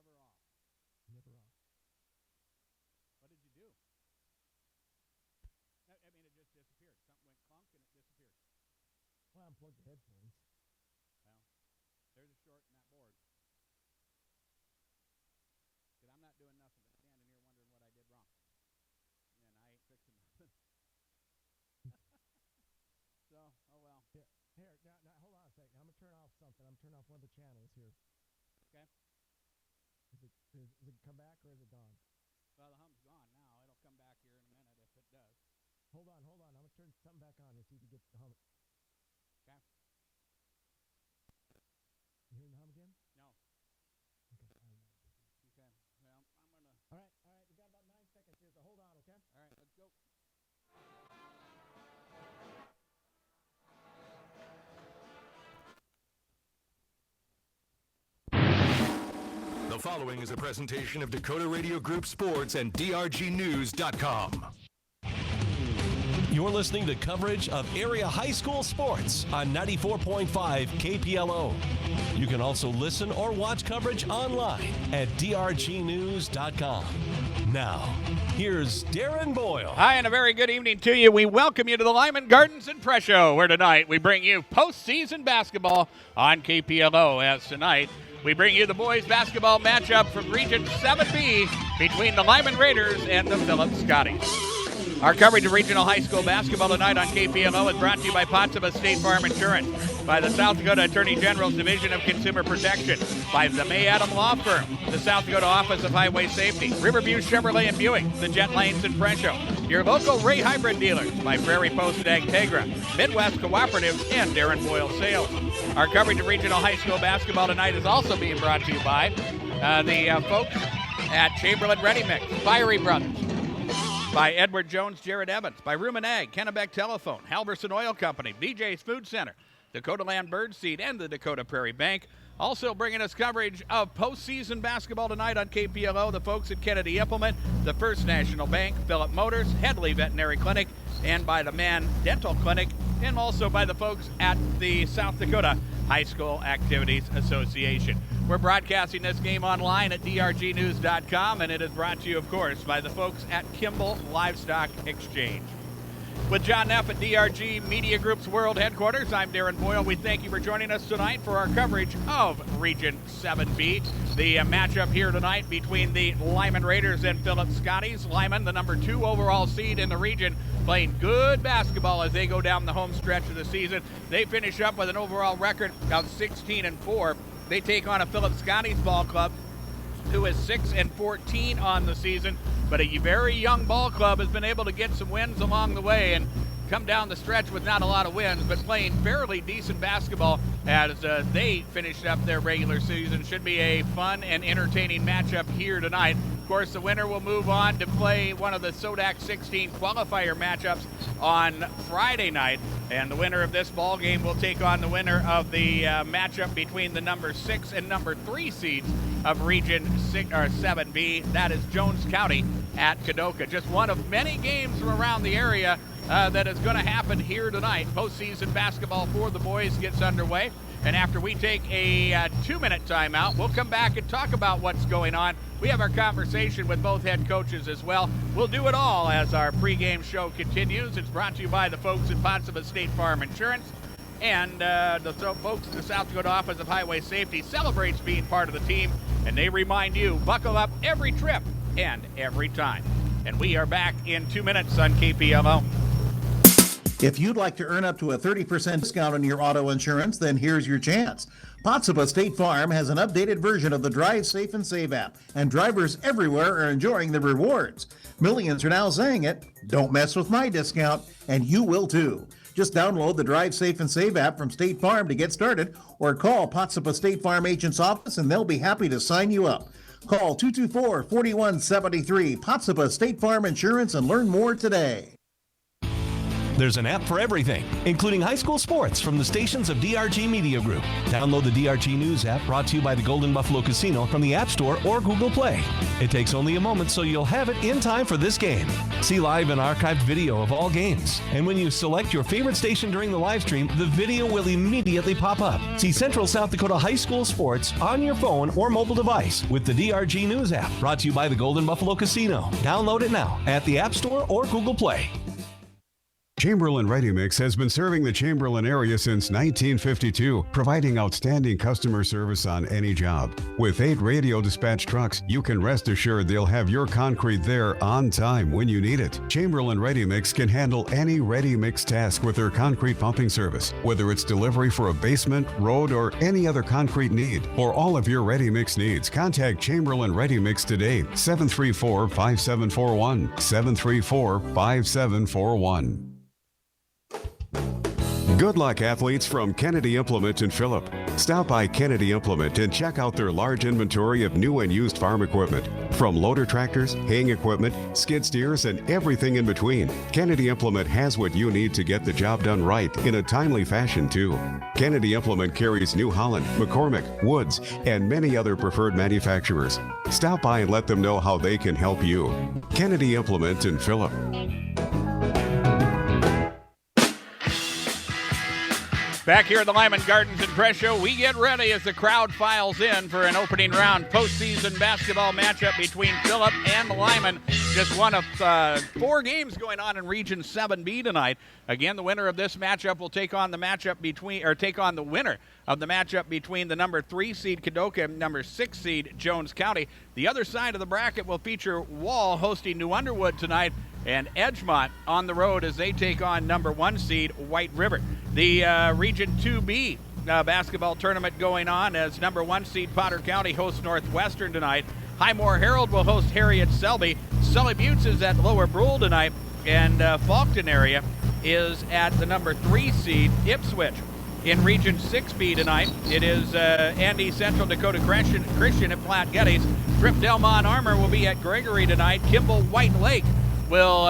Never off. Never off. What did you do? I mean, it just disappeared. Something went clunk and it disappeared. Well, I unplugged the headphones. Well, there's a short in that board. Because I'm not doing nothing but standing here wondering what I did wrong. And I ain't fixing nothing. So, oh well. Yeah. Here, now, hold on a second. I'm going to turn off something. I'm turning off one of the channels here. Okay. Is it come back or is it gone? Well, the hum's gone now. It'll come back here in a minute if it does. Hold on. I'm going to turn something back on and see if you get the hum. Okay. You hearing the hum again? No. Okay. Okay. Well, I'm going to... All right. We got about 9 seconds here, so hold on, okay? All right, let's go. The following is a presentation of Dakota Radio Group Sports and DRGnews.com. You're listening to coverage of area high school sports on 94.5 KPLO. You can also listen or watch coverage online at DRGnews.com. Now, here's Darren Boyle. Hi, and a very good evening to you. We welcome you to the Lyman Gardens and Press Show, where tonight we bring you postseason basketball on KPLO. As tonight, we bring you the boys basketball matchup from Region 7B between the Lyman Raiders and the Phillips Scotties. Our coverage of regional high school basketball tonight on KPLO is brought to you by Potsdam State Farm Insurance, by the South Dakota Attorney General's Division of Consumer Protection, by the May Adam Law Firm, the South Dakota Office of Highway Safety, Riverview Chevrolet and Buick, the Jet Lanes and Presho, your local Ray Hybrid dealers, by Prairie Post and Agtegra, Midwest Cooperatives, and Darren Boyle Sales. Our coverage of regional high school basketball tonight is also being brought to you by the folks at Chamberlain Ready Mix, Fiery Brothers, by Edward Jones, Jared Evans, by Rumen Ag, Kennebec Telephone, Halverson Oil Company, BJ's Food Center, Dakota Land Bird Seed, and the Dakota Prairie Bank. Also bringing us coverage of postseason basketball tonight on KPLO, the folks at Kennedy Implement, the First National Bank, Phillip Motors, Headley Veterinary Clinic, and by the Mann Dental Clinic, and also by the folks at the South Dakota High School Activities Association. We're broadcasting this game online at drgnews.com, and it is brought to you, of course, by the folks at Kimball Livestock Exchange. With John Neff at DRG Media Group's World Headquarters, I'm Darren Boyle. We thank you for joining us tonight for our coverage of Region 7B. The matchup here tonight between the Lyman Raiders and Phillips Scotties. Lyman, the number 2 overall seed in the region, playing good basketball as they go down the home stretch of the season. They finish up with an overall record of 16-4. They take on a Phillips Scotties ball club who is 6-14 on the season, but a very young ball club has been able to get some wins along the way and come down the stretch with not a lot of wins, but playing fairly decent basketball as they finished up their regular season. Should be a fun and entertaining matchup here tonight. Of course, the winner will move on to play one of the SODAC 16 qualifier matchups on Friday night, and the winner of this ball game will take on the winner of the matchup between the number 6 and number 3 seeds of Region 7B. That is Jones County at Kadoka. Just one of many games from around the area that is going to happen here tonight. Postseason basketball for the boys gets underway, and after we take a 2-minute timeout, we'll come back and talk about what's going on. We have our conversation with both head coaches as well. We'll do it all as our pregame show continues. It's brought to you by the folks at Potsdam State Farm Insurance, and the folks at the South Dakota Office of Highway Safety celebrates being part of the team, and they remind you, buckle up every trip and every time. And we are back in 2 minutes on KPLO. If you'd like to earn up to a 30% discount on your auto insurance, then here's your chance. Potsdam State Farm has an updated version of the Drive Safe and Save app, and drivers everywhere are enjoying the rewards. Millions are now saying it. Don't mess with my discount, and you will too. Just download the Drive Safe and Save app from State Farm to get started, or call Potsdam State Farm agent's office and they'll be happy to sign you up. Call 224-4173, Potsdam State Farm Insurance, and learn more today. There's an app for everything, including high school sports from the stations of DRG Media Group. Download the DRG News app, brought to you by the Golden Buffalo Casino, from the App Store or Google Play. It takes only a moment, so you'll have it in time for this game. See live and archived video of all games. And when you select your favorite station during the live stream, the video will immediately pop up. See Central South Dakota high school sports on your phone or mobile device with the DRG News app, brought to you by the Golden Buffalo Casino. Download it now at the App Store or Google Play. Chamberlain Ready Mix has been serving the Chamberlain area since 1952, providing outstanding customer service on any job. With 8 radio dispatch trucks, you can rest assured they'll have your concrete there on time when you need it. Chamberlain Ready Mix can handle any ready mix task with their concrete pumping service, whether it's delivery for a basement, road, or any other concrete need. For all of your ready mix needs, contact Chamberlain Ready Mix today, 734-5741, 734-5741. Good luck, athletes, from Kennedy Implement in Phillip. Stop by Kennedy Implement and check out their large inventory of new and used farm equipment. From loader tractors, haying equipment, skid steers, and everything in between, Kennedy Implement has what you need to get the job done right in a timely fashion, too. Kennedy Implement carries New Holland, McCormick, Woods, and many other preferred manufacturers. Stop by and let them know how they can help you. Kennedy Implement in Phillip. Back here at the Lyman Gardens and Press Show, we get ready as the crowd files in for an opening round postseason basketball matchup between Phillip and Lyman. Just one of 4 games going on in Region 7B tonight. Again, the winner of this matchup will take on the winner of the matchup between the number 3 seed Kadoka and number 6 seed Jones County. The other side of the bracket will feature Wall hosting New Underwood tonight, and Edgemont on the road as they take on number 1 seed White River. The Region 2B basketball tournament going on as number 1 seed Potter County hosts Northwestern tonight. Highmore Herald will host Harriet Selby. Sully Buttes is at Lower Brule tonight, and Faulkton area is at the number 3 seed Ipswich. In Region 6B tonight, it is Andy Central Dakota Christian at Platte Geddes. Trip Delmont Armour will be at Gregory tonight. Kimball White Lake will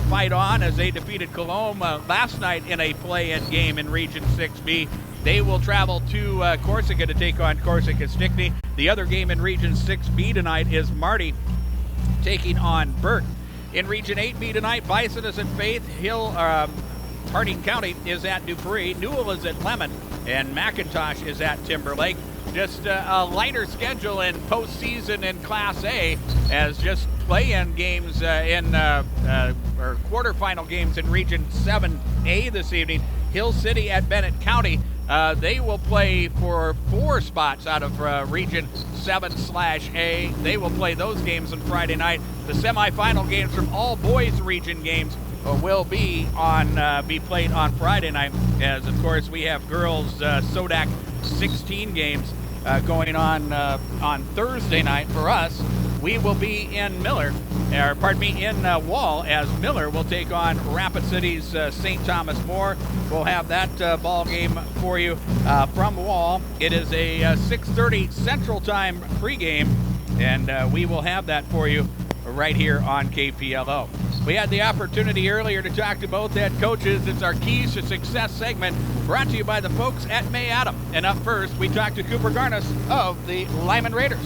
fight on as they defeated Colombe last night in a play-in game in Region 6B. They will travel to Corsica to take on Corsica Stickney. The other game in Region 6B tonight is Marty taking on Burt. In Region 8B tonight, Bison is at Faith. Harding County is at Dupree. Newell is at Lemon. And McIntosh is at Timberlake. Just a lighter schedule in postseason in Class A, as just play-in games or quarterfinal games in Region 7A this evening. Hill City at Bennett County. They will play for 4 spots out of Region 7/A. They will play those games on Friday night. The semifinal games from all boys region games will be played on Friday night, as of course we have girls SODAC 16 games going on Thursday night. For us, we will be in Wall, as Miller will take on Rapid City's St. Thomas More. We'll have that ball game for you from Wall. It is a 6:30 Central Time pregame, and we will have that for you right here on KPLO. We had the opportunity earlier to talk to both head coaches. It's our Keys to Success segment, brought to you by the folks at May Adam. And up first, we talked to Cooper Garnis of the Lyman Raiders.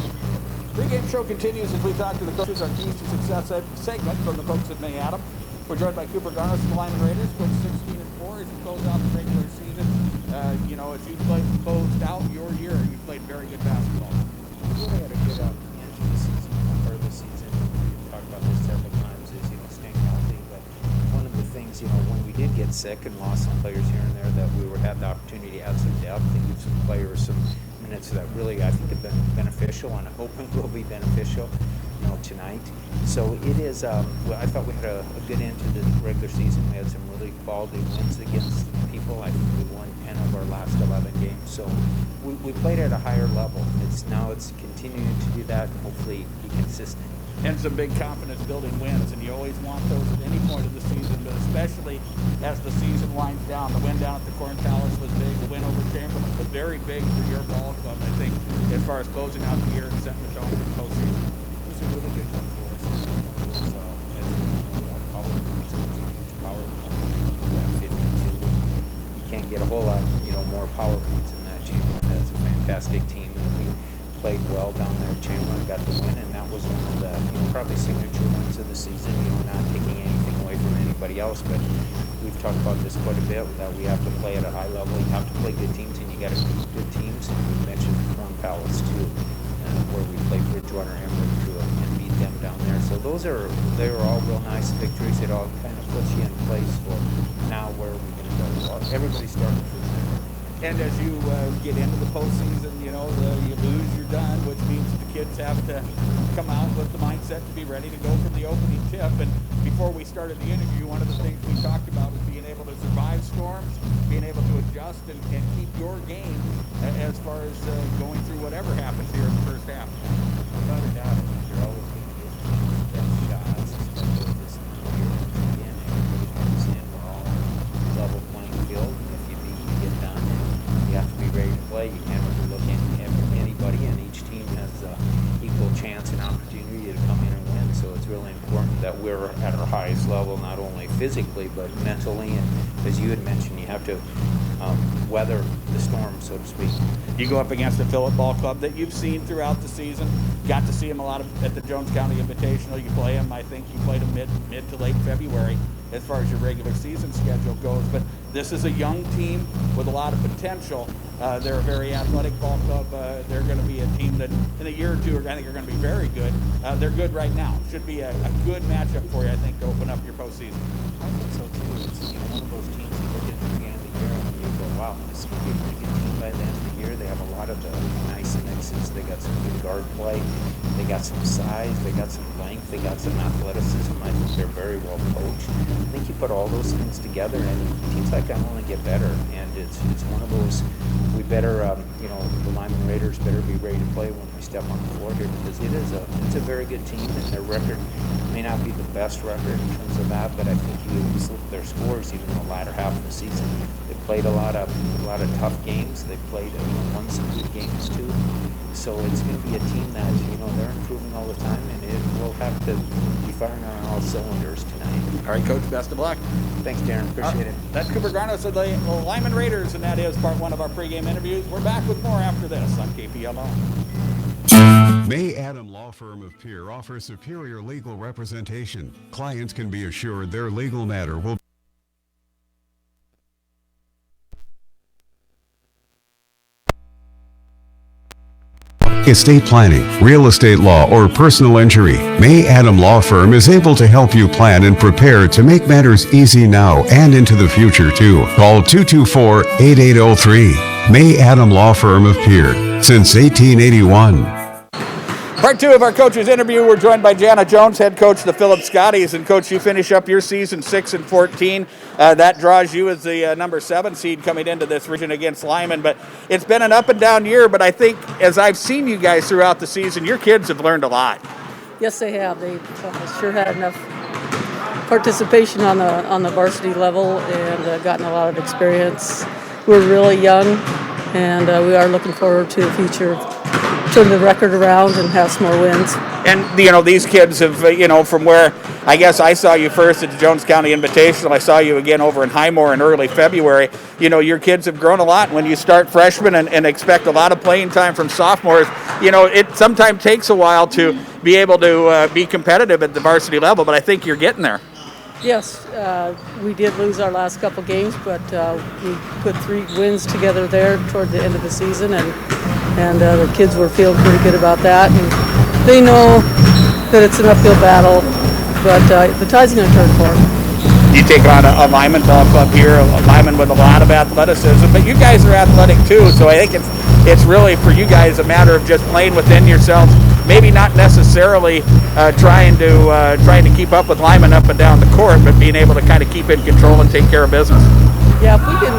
Pre-game show continues as we talk to the coaches, our Keys to Success segment from the folks at May Adam. We're joined by Cooper Garnis of the Lyman Raiders, coach 16-4 as you close out the regular season. As you closed out your year, you played very good basketball. We really had a good end to the season, part of the season. We've talked about this several times, is staying healthy. But one of the things, when we did get sick and lost some players here and there, that we had the opportunity to add some depth and give some players some minutes that really, I think, have been beneficial, and I hope it will be beneficial, tonight. So it is, I thought we had a good end to the regular season. We had some really quality wins against people. I think we won 10 of our last 11 games. So we played at a higher level. It's continuing to do that and hopefully be consistent. And some big confidence building wins, and you always want those at any point of the season, but especially as the season winds down. The win down at the Corn Palace was big. The win over Chamberlain was very big for your ball club, I think, as far as closing out the year and setting the tone for the postseason. It was a really good one for us. It was, probably a huge power. probably signature ones of the season. You know, not taking anything away from anybody else, but we've talked about this quite a bit, that we have to play at a high level. You have to play good teams, and you got to beat good teams. And you mentioned Corn Palace too, where we played Bridgewater Emery too, and beat them down there. So they were all real nice victories. It all kind of puts you in place for now where are we going to go. Well, everybody's starting from there. And as you get into the postseason, you know, you lose, you're done, which means the kids have to come out with the mindset to be ready to go from the opening tip. And before we started the interview, one of the things we talked about was being able to survive storms, being able to adjust and keep your game as far as going through whatever happens here in the first half. Without a doubt, you're always going to get best shots, especially at this time of year. Again, everybody comes in, we're all on a level playing field. If you beat, you get done. You have to be ready to play. You can't really look at anybody, and each team has equal chance and opportunity to come in and win. So it's really important that we're at our highest level, not only physically but mentally. And as you had mentioned, you have to weather the storm, so to speak. You go up against a Phillip Ball Club that you've seen throughout the season. Got to see them a lot at the Jones County Invitational. You play them, I think you played them mid to late February as far as your regular season schedule goes. But this is a young team with a lot of potential. They're a very athletic ball club. They're going to be a team that in a year or two, I think, are going to be very good. They're good right now. Should be a good matchup for you, I think, to open up your postseason. I think so too. It's one of those teams you look at the beginning of the year and you go, wow, this could be a pretty good team by the end of the year. They have a lot of nice mixes. They got some good guard play. They got some size. They got some length. They got some athleticism. I think they're very well coached. I think you put all those things together, and teams like that only get better. And it's one of those. We better, the Lyman Raiders better be ready to play when we step on the floor here, because it's a very good team, and their record may not be the best record in terms of that, but I think you look at their scores even in the latter half of the season. They played a lot of tough games. They played won some good games too. So it's going to be a team that they're improving all the time, and it will have to be firing on all cylinders tonight. All right, Coach, best of luck. Thanks, Darren. Appreciate it. That's Cooper Garnos of the Lyman Raiders, and that is part one of our pregame interviews. We're back with more after this on KPLO. May Adam Law Firm of Pierre offers superior legal representation. Clients can be assured their legal matter will estate planning, real estate law, or personal injury. May Adam Law Firm is able to help you plan and prepare to make matters easy now and into the future too. Call 224-8803. May Adam Law Firm of Pierre, since 1881. Part two of our coaches interview. We're joined by Jana Jones, head coach of the Phillip Scotties. And Coach, you finish up your season 6-14. That draws you as the number 7 seed coming into this region against Lyman. But it's been an up and down year. But I think as I've seen you guys throughout the season, your kids have learned a lot. Yes, they have. They sure had enough participation on the varsity level and gotten a lot of experience. We're really young, and we are looking forward to the future. Turn the record around and have some more wins. And, these kids have, from where I guess I saw you first at the Jones County Invitational, I saw you again over in Highmore in early February. Your kids have grown a lot. When you start freshmen and expect a lot of playing time from sophomores, it sometimes takes a while to be able to be competitive at the varsity level, but I think you're getting there. Yes, we did lose our last couple games, but we put 3 wins together there toward the end of the season, and the kids were feeling pretty good about that. And they know that it's an uphill battle, but the tide's going to turn for them. You take on a Lyman ball club here, a Lyman with a lot of athleticism, but you guys are athletic too, so I think it's really for you guys a matter of just playing within yourselves, maybe not necessarily trying to keep up with Lyman up and down the court, but being able to kind of keep in control and take care of business. Yeah, if we can,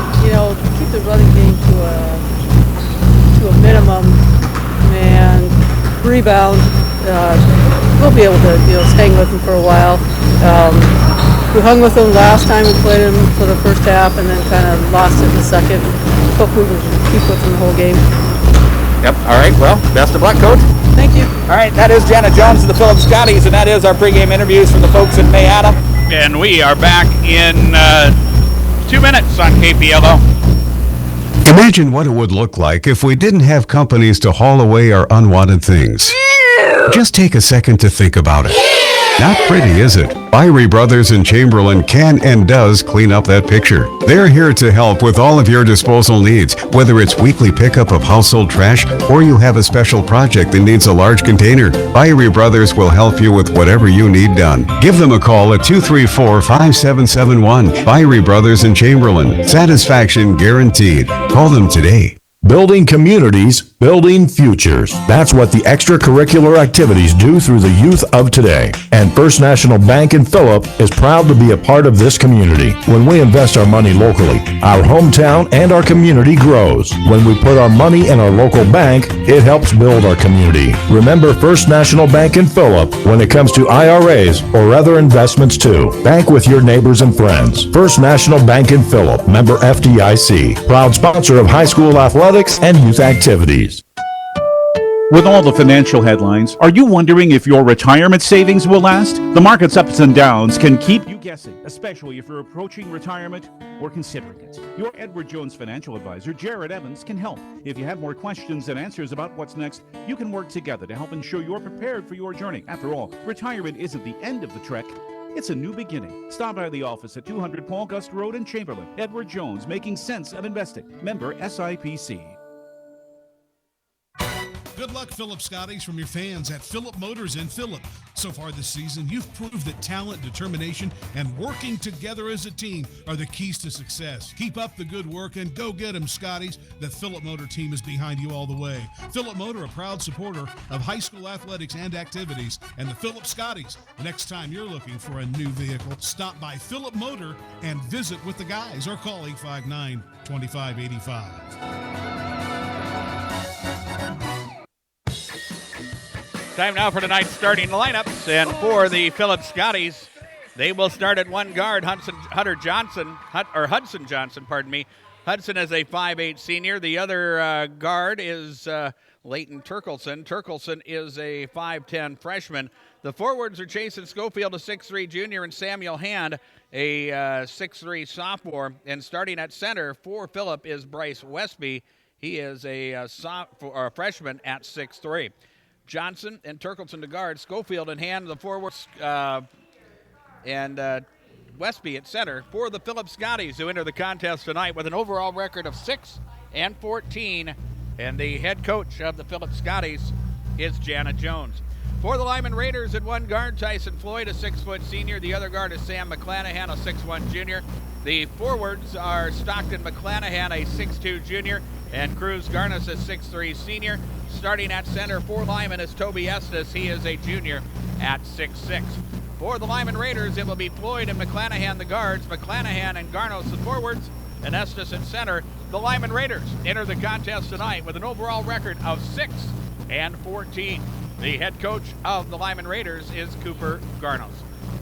keep the running game to a minimum and rebound, we'll be able to hang with them for a while. We hung with them last time we played them for the first half and then kind of lost it in the second. Hopefully we can keep with them the whole game. Yep. All right. Well, best of luck, Coach. Thank you. All right. That is Jana Jones of the Phillip Scotties, and that is our pregame interviews from the folks in May Adam. And we are back in 2 minutes on KPLO. Imagine what it would look like if we didn't have companies to haul away our unwanted things. Just take a second to think about it. Not pretty, is it? Fiery Brothers in Chamberlain can and does clean up that picture. They're here to help with all of your disposal needs, whether it's weekly pickup of household trash or you have a special project that needs a large container. Fiery Brothers will help you with whatever you need done. Give them a call at 234-5771. Fiery Brothers in Chamberlain. Satisfaction guaranteed. Call them today. Building communities, building futures. That's what the extracurricular activities do through the youth of today. And First National Bank in Phillip is proud to be a part of this community. When we invest our money locally, our hometown and our community grows. When we put our money in our local bank, it helps build our community. Remember First National Bank in Phillip when it comes to IRAs or other investments too. Bank with your neighbors and friends. First National Bank in Phillip, member FDIC. Proud sponsor of high school athletics and youth activities. With all the financial headlines, are you wondering if your retirement savings will last? The market's ups and downs can keep you guessing, especially if you're approaching retirement or considering it. Your Edward Jones financial advisor, Jared Evans, can help. If you have more questions than answers about what's next, you can work together to help ensure you're prepared for your journey. After all, retirement isn't the end of the trek. It's a new beginning. Stop by the office at 200 Paul Gust Road in Chamberlain. Edward Jones, making sense of investing. Member SIPC. Good luck, Phillip Scotties, from your fans at Phillip Motors in Phillip. So far this season, you've proved that talent, determination, and working together as a team are the keys to success. Keep up the good work and go get them, Scotties. The Phillip Motor team is behind you all the way. Phillip Motor, a proud supporter of high school athletics and activities, and the Phillip Scotties. Next time you're looking for a new vehicle, stop by Phillip Motor and visit with the guys or call 859-2585. Time now for tonight's starting lineups, and for the Phillip Scotties, they will start at one guard, Hudson Johnson. Hudson is a 5'8 senior. The other guard is Leighton Turkelson. Turkelson is a 5'10 freshman. The forwards are Jason Schofield, a 6'3 junior, and Samuel Hand, a 6'3 sophomore. And starting at center for Phillip is Bryce Westby. He is a freshman at 6'3. Johnson and Turkelson to guard, Schofield in hand, the forwards, and Westby at center for the Phillip Scotties, who enter the contest tonight with an overall record of 6-14. And the head coach of the Phillip Scotties is Jana Jones. For the Lyman Raiders at one guard, Tyson Floyd, a 6-foot senior. The other guard is Sam McClanahan, a 6'1 junior. The forwards are Stockton McClanahan, a 6'2 junior, and Cruz Garnis, a 6'3 senior. Starting at center for Lyman is Toby Estes. He is a junior at 6'6. For the Lyman Raiders, it will be Floyd and McClanahan the guards, McClanahan and Garnos the forwards, and Estes at center. The Lyman Raiders enter the contest tonight with an overall record of 6-14. The head coach of the Lyman Raiders is Cooper Garnos.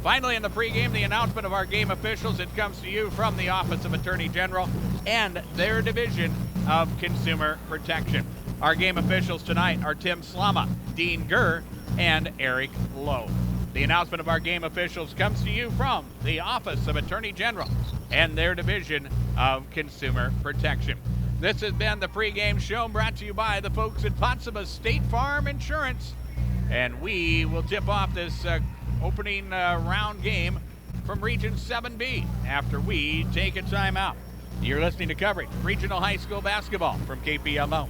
Finally, in the pregame, the announcement of our game officials. It comes to you from the Office of Attorney General and their Division of Consumer Protection. Our game officials tonight are Tim Slama, Dean Gurr, and Eric Lowe. The announcement of our game officials comes to you from the Office of Attorney General and their Division of Consumer Protection. This has been the pregame show brought to you by the folks at Potsdam State Farm Insurance. And we will tip off this opening round game from Region 7B after we take a timeout. You're listening to coverage of Regional High School basketball from KPLO.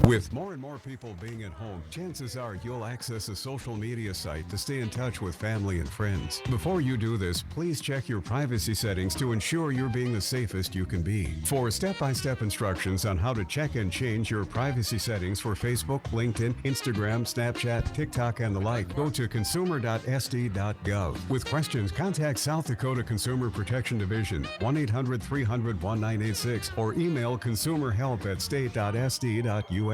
With more and more people being at home, chances are you'll access a social media site to stay in touch with family and friends. Before you do this, please check your privacy settings to ensure you're being the safest you can be. For step-by-step instructions on how to check and change your privacy settings for Facebook, LinkedIn, Instagram, Snapchat, TikTok, and the like, go to consumer.sd.gov. With questions, contact South Dakota Consumer Protection Division, 1-800-300-1986, or email consumerhelp@state.sd.us.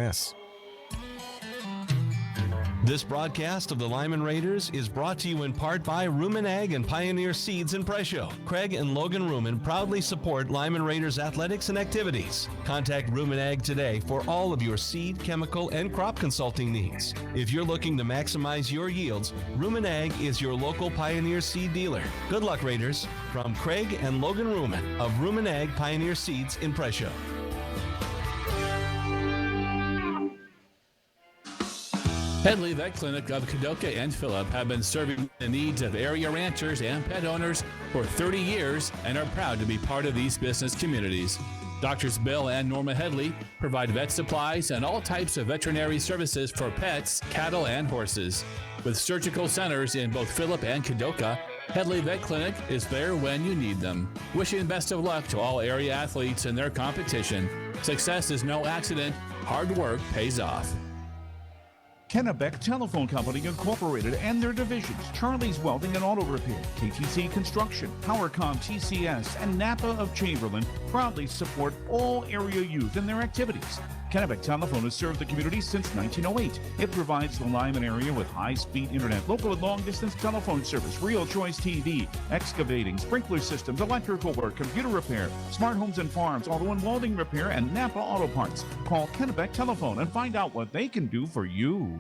This broadcast of the Lyman Raiders is brought to you in part by Rumen Ag and Pioneer Seeds in Presho. Craig and Logan Rumen proudly support Lyman Raiders athletics and activities. Contact Rumen Ag today for all of your seed, chemical, and crop consulting needs. If you're looking to maximize your yields, Rumen Ag is your local Pioneer Seed dealer. Good luck, Raiders. From Craig and Logan Rumen of Rumen Ag Pioneer Seeds in Presho. Headley Vet Clinic of Kadoka and Phillip have been serving the needs of area ranchers and pet owners for 30 years and are proud to be part of these business communities. Doctors Bill and Norma Headley provide vet supplies and all types of veterinary services for pets, cattle, and horses. With surgical centers in both Phillip and Kadoka, Headley Vet Clinic is there when you need them. Wishing best of luck to all area athletes in their competition. Success is no accident. Hard work pays off. Kennebec Telephone Company Incorporated and their divisions, Charlie's Welding and Auto Repair, KTC Construction, PowerCom TCS, and Napa of Chamberlain proudly support all area youth in their activities. Kennebec Telephone has served the community since 1908. It provides the Lyman area with high-speed internet, local and long-distance telephone service, real choice TV, excavating, sprinkler systems, electrical work, computer repair, smart homes and farms, auto and welding repair, and Napa Auto Parts. Call Kennebec Telephone and find out what they can do for you.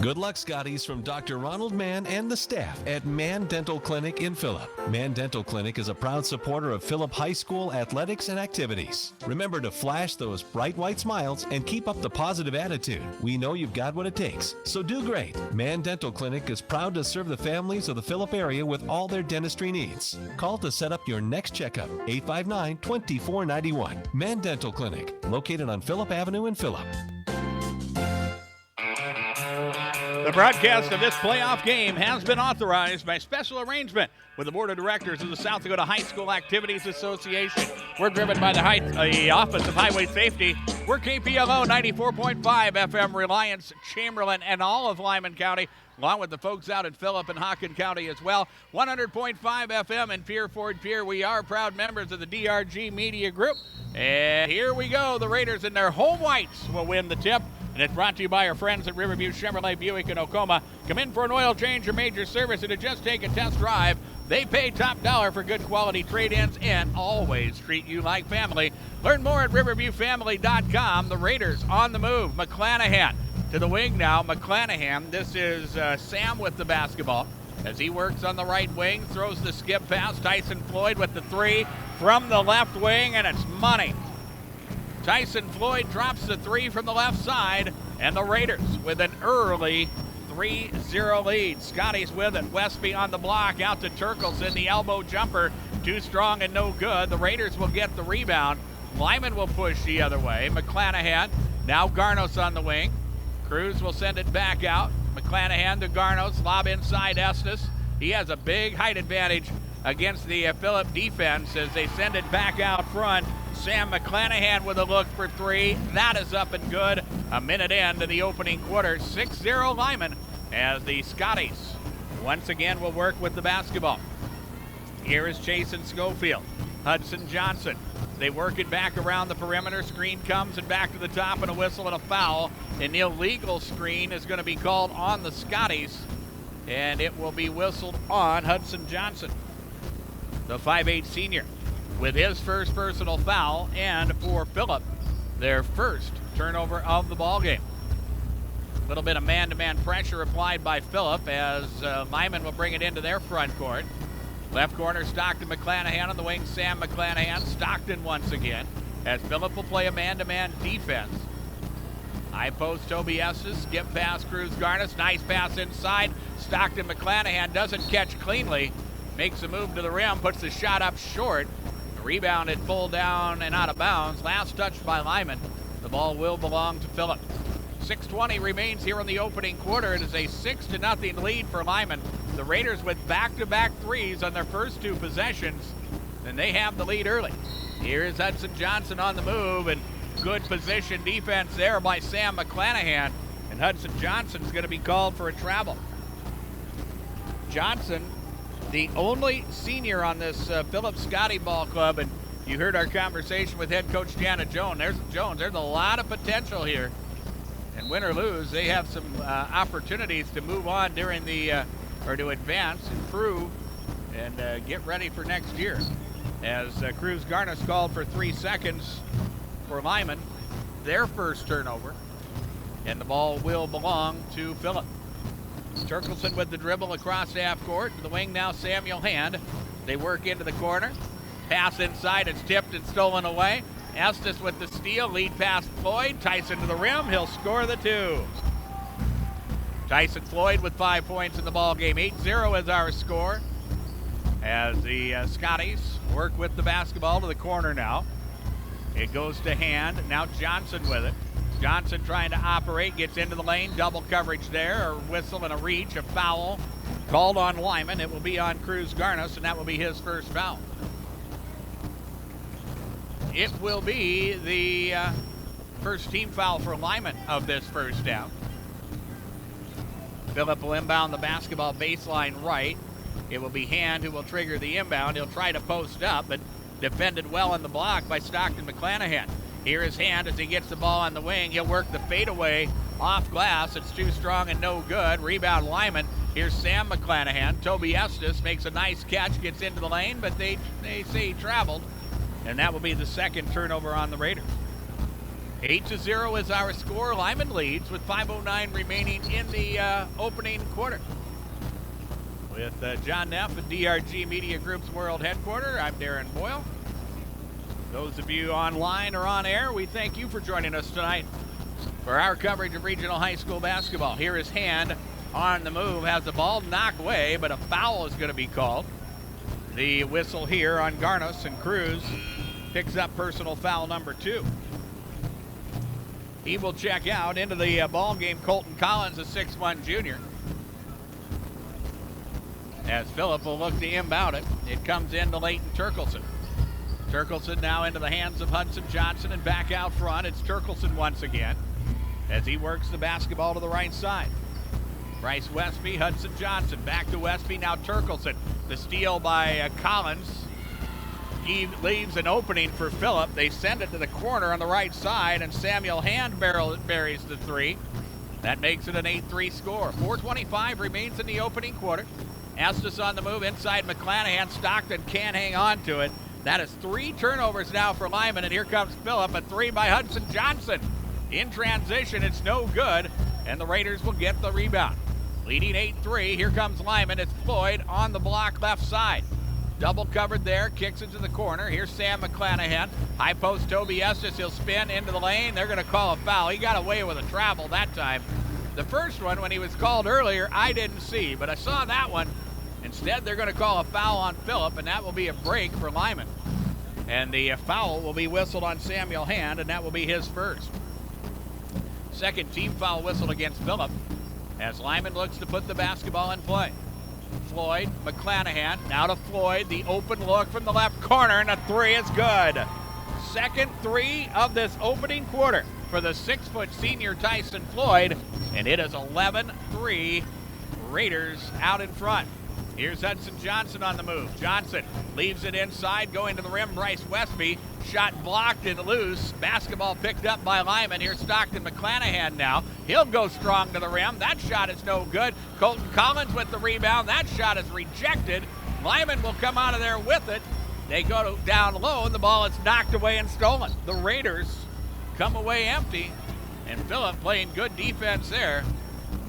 Good luck, Scotties, from Dr. Ronald Mann and the staff at Mann Dental Clinic in Phillip. Mann Dental Clinic is a proud supporter of Phillip High School athletics and activities. Remember to flash those bright white smiles and keep up the positive attitude. We know you've got what it takes, so do great. Mann Dental Clinic is proud to serve the families of the Phillip area with all their dentistry needs. Call to set up your next checkup, 859-2491. Mann Dental Clinic, located on Phillip Avenue in Phillip. The broadcast of this playoff game has been authorized by special arrangement with the Board of Directors of the South Dakota High School Activities Association. We're driven by the Office of Highway Safety. We're KPLO 94.5 FM, Reliance, Chamberlain, and all of Lyman County, along with the folks out in Phillip and Hockin County as well. 100.5 FM in Pierre Ford Pierre. We are proud members of the DRG Media Group. And here we go. The Raiders in their home whites will win the tip. And it's brought to you by our friends at Riverview Chevrolet Buick in Oklahoma. Come in for an oil change or major service and to just take a test drive. They pay top dollar for good quality trade-ins and always treat you like family. Learn more at riverviewfamily.com. The Raiders on the move. McClanahan to the wing now. McClanahan, this is Sam with the basketball. As he works on the right wing, throws the skip pass. Tyson Floyd with the three from the left wing, and it's money. Tyson Floyd drops the three from the left side, and the Raiders with an early 3-0 lead. Scotty's with it. Westby on the block, out to Turkelson. The elbow jumper, too strong and no good. The Raiders will get the rebound. Lyman will push the other way. McClanahan, now Garnos on the wing. Cruz will send it back out. McClanahan to Garnos, lob inside Estes. He has a big height advantage against the Phillip defense as they send it back out front. Sam McClanahan with a look for three. That is up and good. A minute into the opening quarter. 6-0 Lyman as the Scotties once again will work with the basketball. Here is Jason Schofield. Hudson Johnson. They work it back around the perimeter. Screen comes and back to the top, and a whistle and a foul. An illegal screen is going to be called on the Scotties, and it will be whistled on Hudson Johnson, the 5'8 senior, with his first personal foul, and for Phillip, their first turnover of the ballgame. A little bit of man-to-man pressure applied by Phillip as Lyman will bring it into their front court. Left corner, Stockton McClanahan on the wing, Sam McClanahan. Stockton once again, as Phillip will play a man-to-man defense. High post, Toby Estes, skip pass, Cruz Garnis, nice pass inside. Stockton McClanahan doesn't catch cleanly, makes a move to the rim, puts the shot up short. Rebound it pulled down and out of bounds. Last touched by Lyman. The ball will belong to Phillip. 6:20 remains here in the opening quarter. It is a 6-0 lead for Lyman. The Raiders with back-to-back threes on their first two possessions, and they have the lead early. Here is Hudson Johnson on the move, and good position defense there by Sam McClanahan, and Hudson Johnson's going to be called for a travel. Johnson, the only senior on this Phillip Scotty ball club, and you heard our conversation with head coach Janet Jones. There's a lot of potential here. And win or lose, they have some opportunities to move on during the, or to advance, improve, and get ready for next year. As Cruz Garnis called for 3 seconds for Lyman, their first turnover, and the ball will belong to Phillip. Turkelson with the dribble across half court. To the wing now, Samuel Hand. They work into the corner. Pass inside, it's tipped and stolen away. Estes with the steal, lead pass Floyd. Tyson to the rim, he'll score the two. Tyson Floyd with 5 points in the ball game. 8-0 is our score as the Scotties work with the basketball to the corner now. It goes to Hand. Now Johnson with it. Johnson trying to operate, gets into the lane. Double coverage there. A whistle and a reach. A foul called on Lyman. It will be on Cruz Garnis, and that will be his first foul. It will be the first team foul for Lyman of this first down. Phillip will inbound the basketball baseline right. It will be Hand who will trigger the inbound. He'll try to post up, but defended well on the block by Stockton McClanahan. Here is Hand as he gets the ball on the wing. He'll work the fadeaway off glass. It's too strong and no good. Rebound Lyman. Here's Sam McClanahan. Toby Estes makes a nice catch, gets into the lane, but they say he traveled. And that will be the second turnover on the Raiders. 8-0 is our score. Lyman leads with 5:09 remaining in the opening quarter. With John Neff at DRG Media Group's World Headquarters, I'm Darren Boyle. Those of you online or on air, we thank you for joining us tonight for our coverage of regional high school basketball. Here is Hand on the move, has the ball knocked away, but a foul is going to be called. The whistle here on Garnis, and Cruz picks up personal foul number 2. He will check out into the ball game. Colton Collins, a 6'1" junior. As Phillip will look to inbound it. It comes in to Leighton Turkelson. Turkelson now into the hands of Hudson Johnson, and back out front. It's Turkelson once again as he works the basketball to the right side. Bryce Westby, Hudson Johnson, back to Westby, now Turkelson. The steal by Collins. He leaves an opening for Phillip. They send it to the corner on the right side, and Samuel Hand buries the 3. That makes it an 8-3 score. 4:25 remains in the opening quarter. Estes on the move inside McClanahan. Stockton can't hang on to it. That is 3 turnovers now for Lyman, and here comes Phillip. A 3 by Hudson Johnson. In transition, it's no good, and the Raiders will get the rebound. Leading 8-3, here comes Lyman. It's Floyd on the block left side. Double covered there, kicks into the corner. Here's Sam McClanahan. High post Toby Estes. He'll spin into the lane. They're going to call a foul. He got away with a travel that time. The first one, when he was called earlier, I didn't see, but I saw that one. Instead, they're going to call a foul on Phillip, and that will be a break for Lyman. And the foul will be whistled on Samuel Hand, and that will be his first. Second team foul whistle against Phillip as Lyman looks to put the basketball in play. Floyd, McClanahan, now to Floyd, the open look from the left corner, and a 3 is good. Second 3 of this opening quarter for the 6-foot senior Tyson Floyd, and it is 11-3, Raiders out in front. Here's Hudson Johnson on the move. Johnson leaves it inside, going to the rim. Bryce Westby, shot blocked and loose. Basketball picked up by Lyman. Here's Stockton McClanahan now. He'll go strong to the rim. That shot is no good. Colton Collins with the rebound. That shot is rejected. Lyman will come out of there with it. They go down low, and the ball is knocked away and stolen. The Raiders come away empty, and Phillip playing good defense there.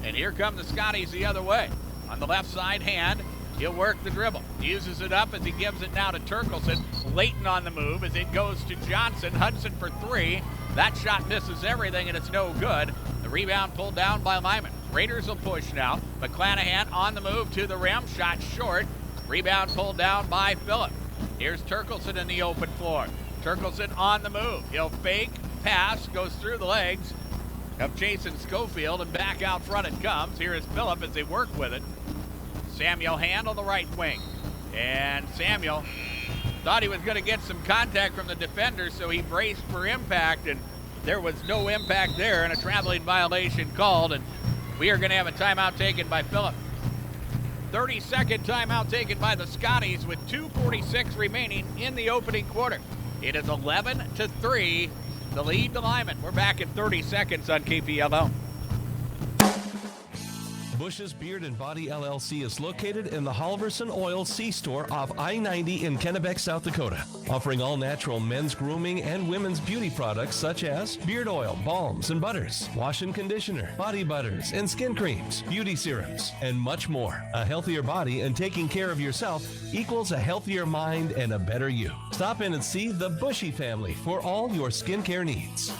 And here come the Scotties the other way. On the left side, Hand. He'll work the dribble. Uses it up as he gives it now to Turkelson. Leighton on the move as it goes to Johnson. Hudson for 3. That shot misses everything, and it's no good. The rebound pulled down by Lyman. Raiders will push now. McClanahan on the move to the rim. Shot short. Rebound pulled down by Phillip. Here's Turkelson in the open floor. Turkelson on the move. He'll fake, pass, goes through the legs of Jason Schofield, and back out front it comes. Here is Phillip as they work with it. Samuel Hand on the right wing. And Samuel thought he was going to get some contact from the defender, so he braced for impact, and there was no impact there, and a traveling violation called, and we are going to have a timeout taken by Phillip. 30-second timeout taken by the Scotties with 2:46 remaining in the opening quarter. It is 11-3, the lead to Lyman. We're back in 30 seconds on KPLO. Bush's Beard and Body LLC is located in the Halverson Oil C-Store off I-90 in Kennebec, South Dakota, offering all-natural men's grooming and women's beauty products such as beard oil, balms and butters, wash and conditioner, body butters and skin creams, beauty serums, and much more. A healthier body and taking care of yourself equals a healthier mind and a better you. Stop in and see the Bushy family for all your skincare needs.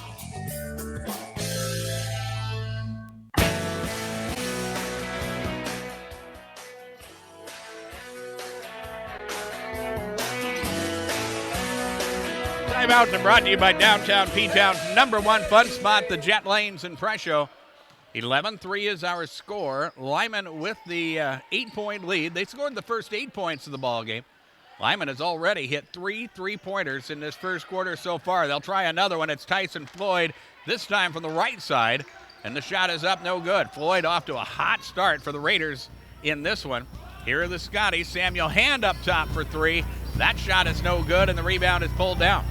timeouts are brought to you by Downtown P-Town's #1 fun spot, the Jet Lanes in Presho. 11-3 is our score. Lyman with the 8-point lead. They scored the first 8 points of the ball game. Lyman has already hit 3 3-pointers in this first quarter so far. They'll try another one. It's Tyson Floyd, this time from the right side, and the shot is up, no good. Floyd off to a hot start for the Raiders in this one. Here are the Scotties. Samuel Hand up top for 3. That shot is no good, and the rebound is pulled down.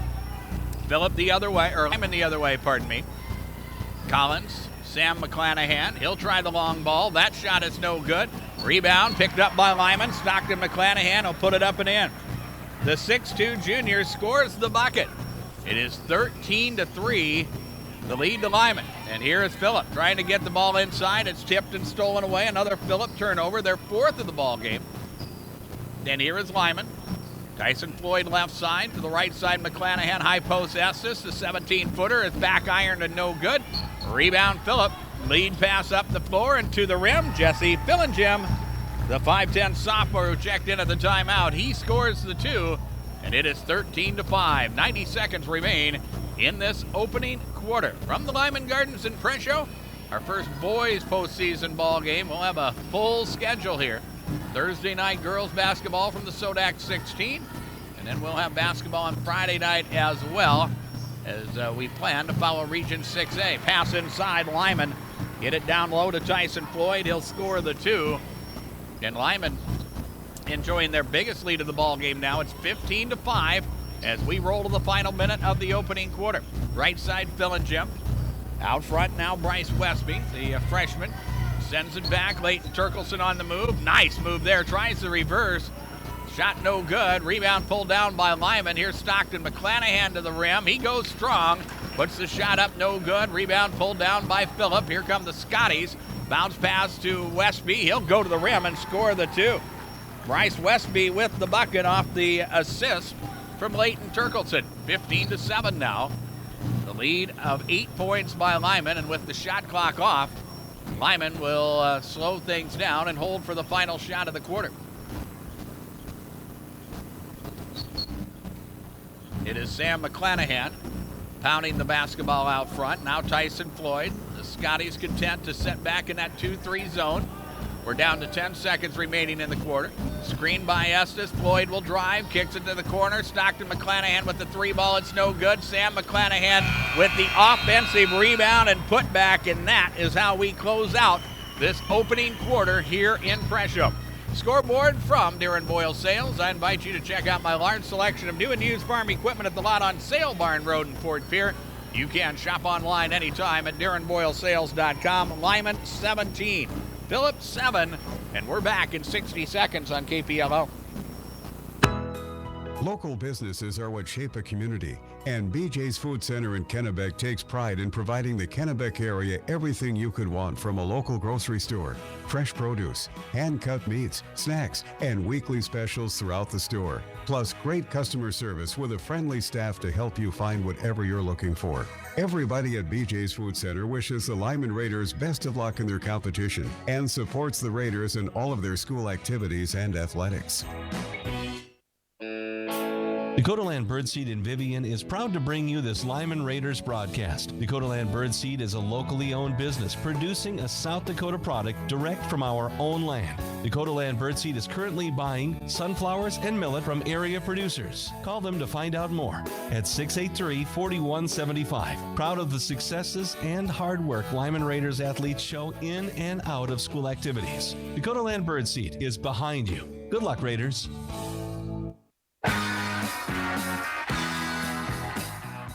Phillip the other way, or Lyman the other way, pardon me. Collins, Sam McClanahan. He'll try the long ball. That shot is no good. Rebound picked up by Lyman. Stockton McClanahan will put it up and in. The 6'2 junior scores the bucket. It is 13-3, the lead to Lyman. And here is Phillip trying to get the ball inside. It's tipped and stolen away. Another Phillip turnover, their 4th of the ball game. And here is Lyman. Tyson Floyd left side to the right side. McClanahan high post Estes. The 17-footer is back ironed and no good. Rebound Phillip. Lead pass up the floor and to the rim. Jesse Fillingham, the 5'10 sophomore who checked in at the timeout. He scores the 2, and it is 13-5. 90 seconds remain in this opening quarter. From the Lyman Gardens in Presho, our first boys postseason ball game. We'll have a full schedule here. Thursday night girls basketball from the Sodak 16, and then we'll have basketball on Friday night as well, as we plan to follow Region 6A. Pass inside, Lyman. Get it down low to Tyson Floyd. He'll score the 2. And Lyman enjoying their biggest lead of the ball game now. It's 15-5 as we roll to the final minute of the opening quarter. Right side, Fillingham. Out front now, Bryce Westby, the freshman. Sends it back. Leighton Turkelson on the move. Nice move there. Tries the reverse. Shot no good. Rebound pulled down by Lyman. Here's Stockton McClanahan to the rim. He goes strong. Puts the shot up, no good. Rebound pulled down by Phillip. Here come the Scotties. Bounce pass to Westby. He'll go to the rim and score the 2. Bryce Westby with the bucket off the assist from Leighton Turkelson. 15-7 now. The lead of 8 points by Lyman, and with the shot clock off, Lyman will slow things down and hold for the final shot of the quarter. It is Sam McClanahan pounding the basketball out front. Now Tyson Floyd. The Scotties content to set back in that 2-3 zone. We're down to 10 seconds remaining in the quarter. Screen by Estes. Floyd will drive, kicks it to the corner. Stockton McClanahan with the 3 ball. It's no good. Sam McClanahan with the offensive rebound and put back, and that is how we close out this opening quarter here in Presho. Scoreboard from Darren Boyle Sales. I invite you to check out my large selection of new and used farm equipment at the lot on Sale Barn Road in Fort Pierre. You can shop online anytime at DarrenBoyleSales.com. Lyman 17, Phillip 7, and we're back in 60 seconds on KPLO. Local businesses are what shape a community, and BJ's Food Center in Kennebec takes pride in providing the Kennebec area everything you could want from a local grocery store. Fresh produce, hand-cut meats, snacks, and weekly specials throughout the store. Plus great customer service with a friendly staff to help you find whatever you're looking for. Everybody at BJ's Food Center wishes the Lyman Raiders best of luck in their competition and supports the Raiders in all of their school activities and athletics. Dakota Land Birdseed in Vivian is proud to bring you this Lyman Raiders broadcast. Dakota Land Birdseed is a locally owned business producing a South Dakota product direct from our own land. Dakota Land Birdseed is currently buying sunflowers and millet from area producers. Call them to find out more at 683-4175. Proud of the successes and hard work Lyman Raiders athletes show in and out of school activities. Dakota Land Birdseed is behind you. Good luck, Raiders.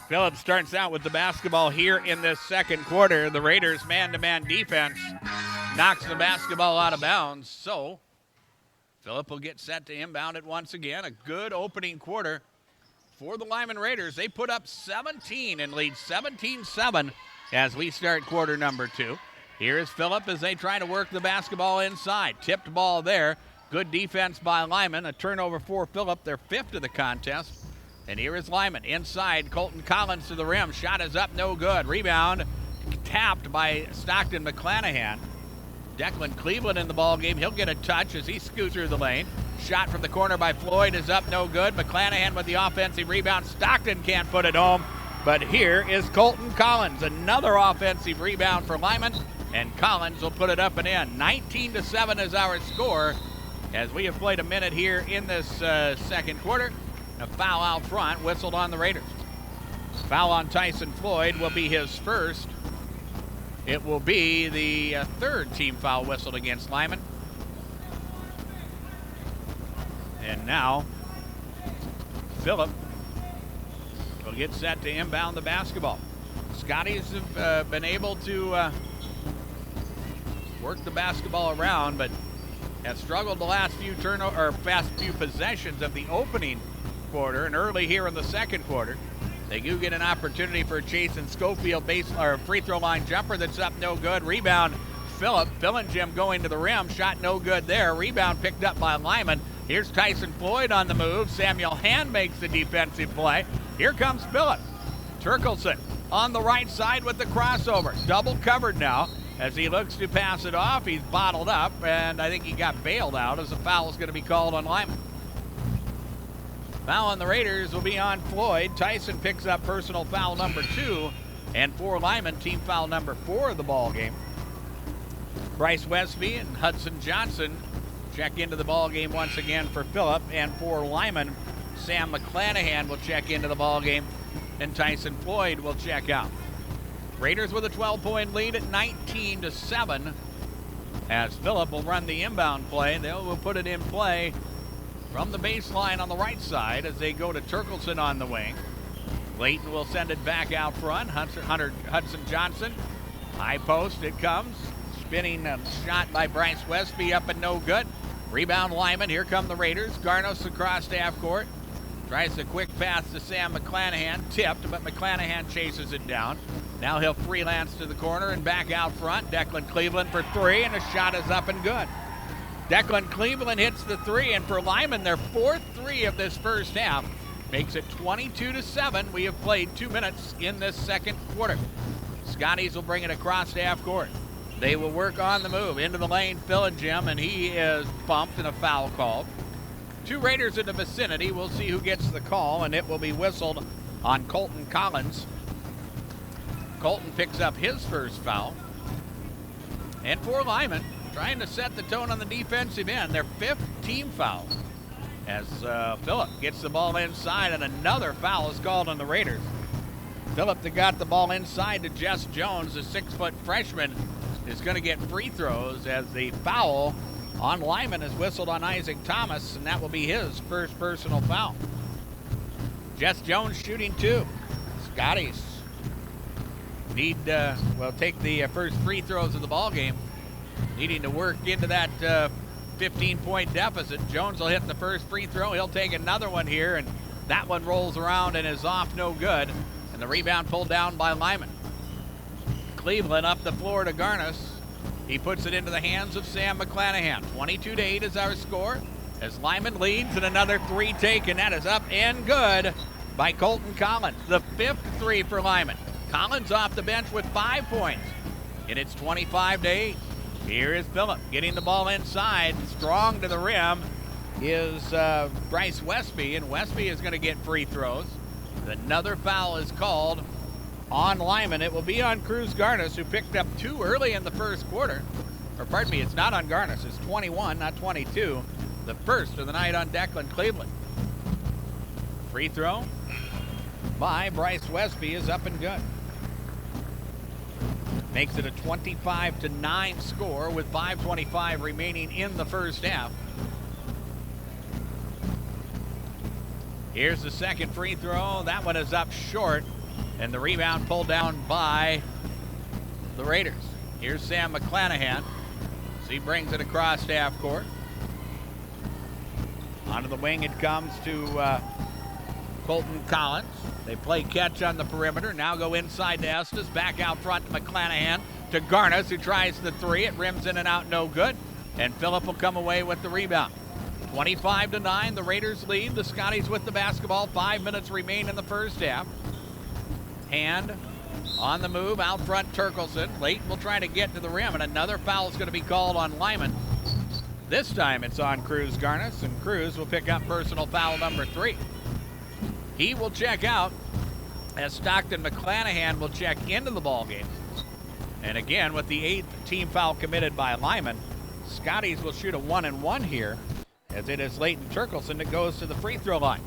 Phillip starts out with the basketball here in this second quarter. The Raiders' man-to-man defense knocks the basketball out of bounds. So Phillip will get set to inbound it once again. A good opening quarter for the Lyman Raiders. They put up 17 and lead 17-7 as we start quarter number 2. Here is Phillip as they try to work the basketball inside. Tipped ball there. Good defense by Lyman. A turnover for Phillip, their 5th of the contest. And here is Lyman inside. Colton Collins to the rim. Shot is up, no good. Rebound tapped by Stockton McClanahan. Declan Cleveland in the ball game. He'll get a touch as he scoots through the lane. Shot from the corner by Floyd is up, no good. McClanahan with the offensive rebound. Stockton can't put it home. But here is Colton Collins. Another offensive rebound for Lyman. And Collins will put it up and in. 19-7 is our score as we have played a minute here in this second quarter. A foul out front, whistled on the Raiders. Foul on Tyson Floyd will be his first. It will be the third team foul whistled against Lyman. And now, Phillip will get set to inbound the basketball. Scotties have been able to work the basketball around, but have struggled the last few possessions of the opening quarter and early here in the second quarter. They do get an opportunity for Jason Schofield free throw line jumper that's up, no good. Rebound, Phillip. Fillingham going to the rim, shot no good there. Rebound picked up by Lyman. Here's Tyson Floyd on the move. Samuel Hand makes the defensive play. Here comes Phillip. Turkelson on the right side with the crossover. Double covered now as he looks to pass it off. He's bottled up, and I think he got bailed out as a foul is going to be called on Lyman. Foul on the Raiders will be on Floyd. Tyson picks up personal foul number 2, and for Lyman, team foul number 4 of the ball game. Bryce Westby and Hudson Johnson check into the ball game once again for Phillip, and for Lyman, Sam McClanahan will check into the ball game, and Tyson Floyd will check out. Raiders with a 12-point lead at 19-7 as Phillip will run the inbound play. They will put it in play from the baseline on the right side as they go to Turkelson on the wing. Layton will send it back out front. Hudson Johnson, high post, it comes. Spinning shot by Bryce Westby, up and no good. Rebound Lyman, here come the Raiders. Garnos across half court. Tries a quick pass to Sam McClanahan, tipped, but McClanahan chases it down. Now he'll freelance to the corner and back out front. Declan Cleveland for 3, and the shot is up and good. Declan Cleveland hits the 3, and for Lyman, their 4th 3 of this first half makes it 22-7. We have played 2 minutes in this second quarter. Scotties will bring it across half court. They will work on the move into the lane, Fillingham, and he is bumped and a foul called. 2 Raiders in the vicinity. We'll see who gets the call, and it will be whistled on Colton Collins. Colton picks up his first foul. And for Lyman, trying to set the tone on the defensive end, their 5th team foul. As Phillip gets the ball inside, and another foul is called on the Raiders. Phillip that got the ball inside to Jess Jones, the 6-foot freshman, is going to get free throws as the foul on Lyman is whistled on Isaac Thomas, and that will be his first personal foul. Jess Jones shooting 2. Scotties will take the first free throws of the ball game, needing to work into that 15-point deficit. Jones will hit the first free throw. He'll take another one here, and that one rolls around and is off, no good. And the rebound pulled down by Lyman. Cleveland up the floor to Garnos. He puts it into the hands of Sam McClanahan. 22-8 is our score as Lyman leads, and another 3 taken. That is up and good by Colton Collins. The 5th 3 for Lyman. Collins off the bench with 5 points, and it's 25-8. Here is Phillip getting the ball inside. Strong to the rim is Bryce Westby, and Westby is going to get free throws. Another foul is called on Lyman. It will be on Cruz Garnos, who picked up 2 early in the first quarter. Or pardon me, it's not on Garnos. It's 21, not 22. The first of the night on Declan Cleveland. Free throw by Bryce Westby is up and good. Makes it a 25-9 score with 5:25 remaining in the first half. Here's the second free throw. That one is up short, and the rebound pulled down by the Raiders. Here's Sam McClanahan. So he brings it across half court. Onto the wing it comes to Colton Collins. They play catch on the perimeter. Now go inside to Estes. Back out front to McClanahan. To Garnos, who tries the 3. It rims in and out, no good. And Phillip will come away with the rebound. 25-9, the Raiders lead. The Scotties with the basketball. 5 minutes remain in the first half. Hand on the move, out front Turkelson. Layton will try to get to the rim, and another foul is going to be called on Lyman. This time it's on Cruz Garnis, and Cruz will pick up personal foul number 3. He will check out as Stockton McClanahan will check into the ball game. And again, with the 8th team foul committed by Lyman, Scotties will shoot a 1-and-1 here, as it is Leighton Turkelson that goes to the free throw line.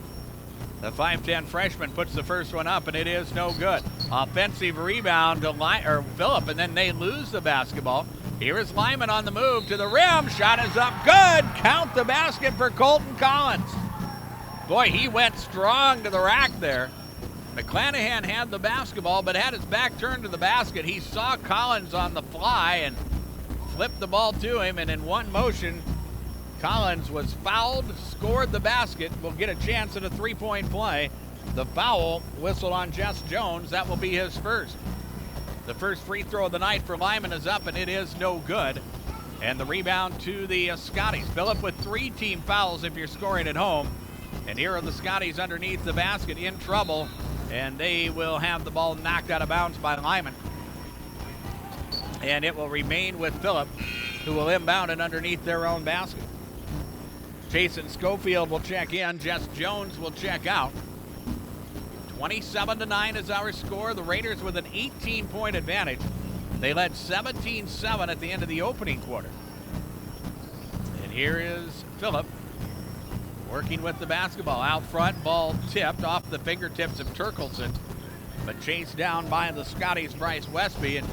The 5'10 freshman puts the first one up, and it is no good. Offensive rebound to Phillip, and then they lose the basketball. Here is Lyman on the move to the rim. Shot is up, good. Count the basket for Colton Collins. Boy, he went strong to the rack there. McClanahan had the basketball, but had his back turned to the basket. He saw Collins on the fly and flipped the ball to him, and in one motion, Collins was fouled, scored the basket, will get a chance at a three-point play. The foul whistled on Jess Jones. That will be his first. The first free throw of the night for Lyman is up, and it is no good. And the rebound to the Scotties. Phillip with 3 team fouls if you're scoring at home. And here are the Scotties underneath the basket in trouble, and they will have the ball knocked out of bounds by Lyman. And it will remain with Phillip, who will inbound it underneath their own basket. Jason Schofield will check in. Jess Jones will check out. 27-9 is our score. The Raiders with an 18-point advantage. They led 17-7 at the end of the opening quarter. And here is Phillip working with the basketball. Out front, ball tipped off the fingertips of Turkelson, but chased down by the Scotties' Bryce Westby, and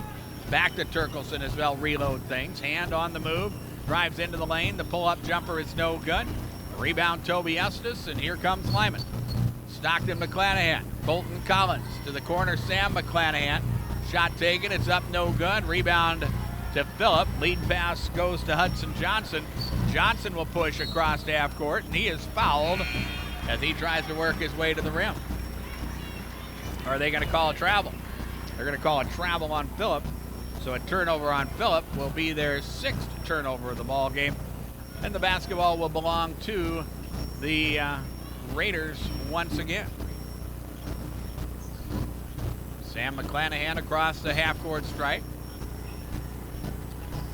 back to Turkelson as well, reload things. Hand on the move, drives into the lane. The pull-up jumper is no good. Rebound Toby Estes, and here comes Lyman. Stockton McClanahan, Colton Collins to the corner, Sam McClanahan. Shot taken, it's up, no good. Rebound to Phillip. Lead pass goes to Hudson Johnson. Johnson will push across half court, and he is fouled as he tries to work his way to the rim. Or are they going to call a travel? They're going to call a travel on Phillip. So a turnover on Phillip will be their 6th turnover of the ball game. And the basketball will belong to the Raiders once again. Sam McClanahan across the half-court stripe.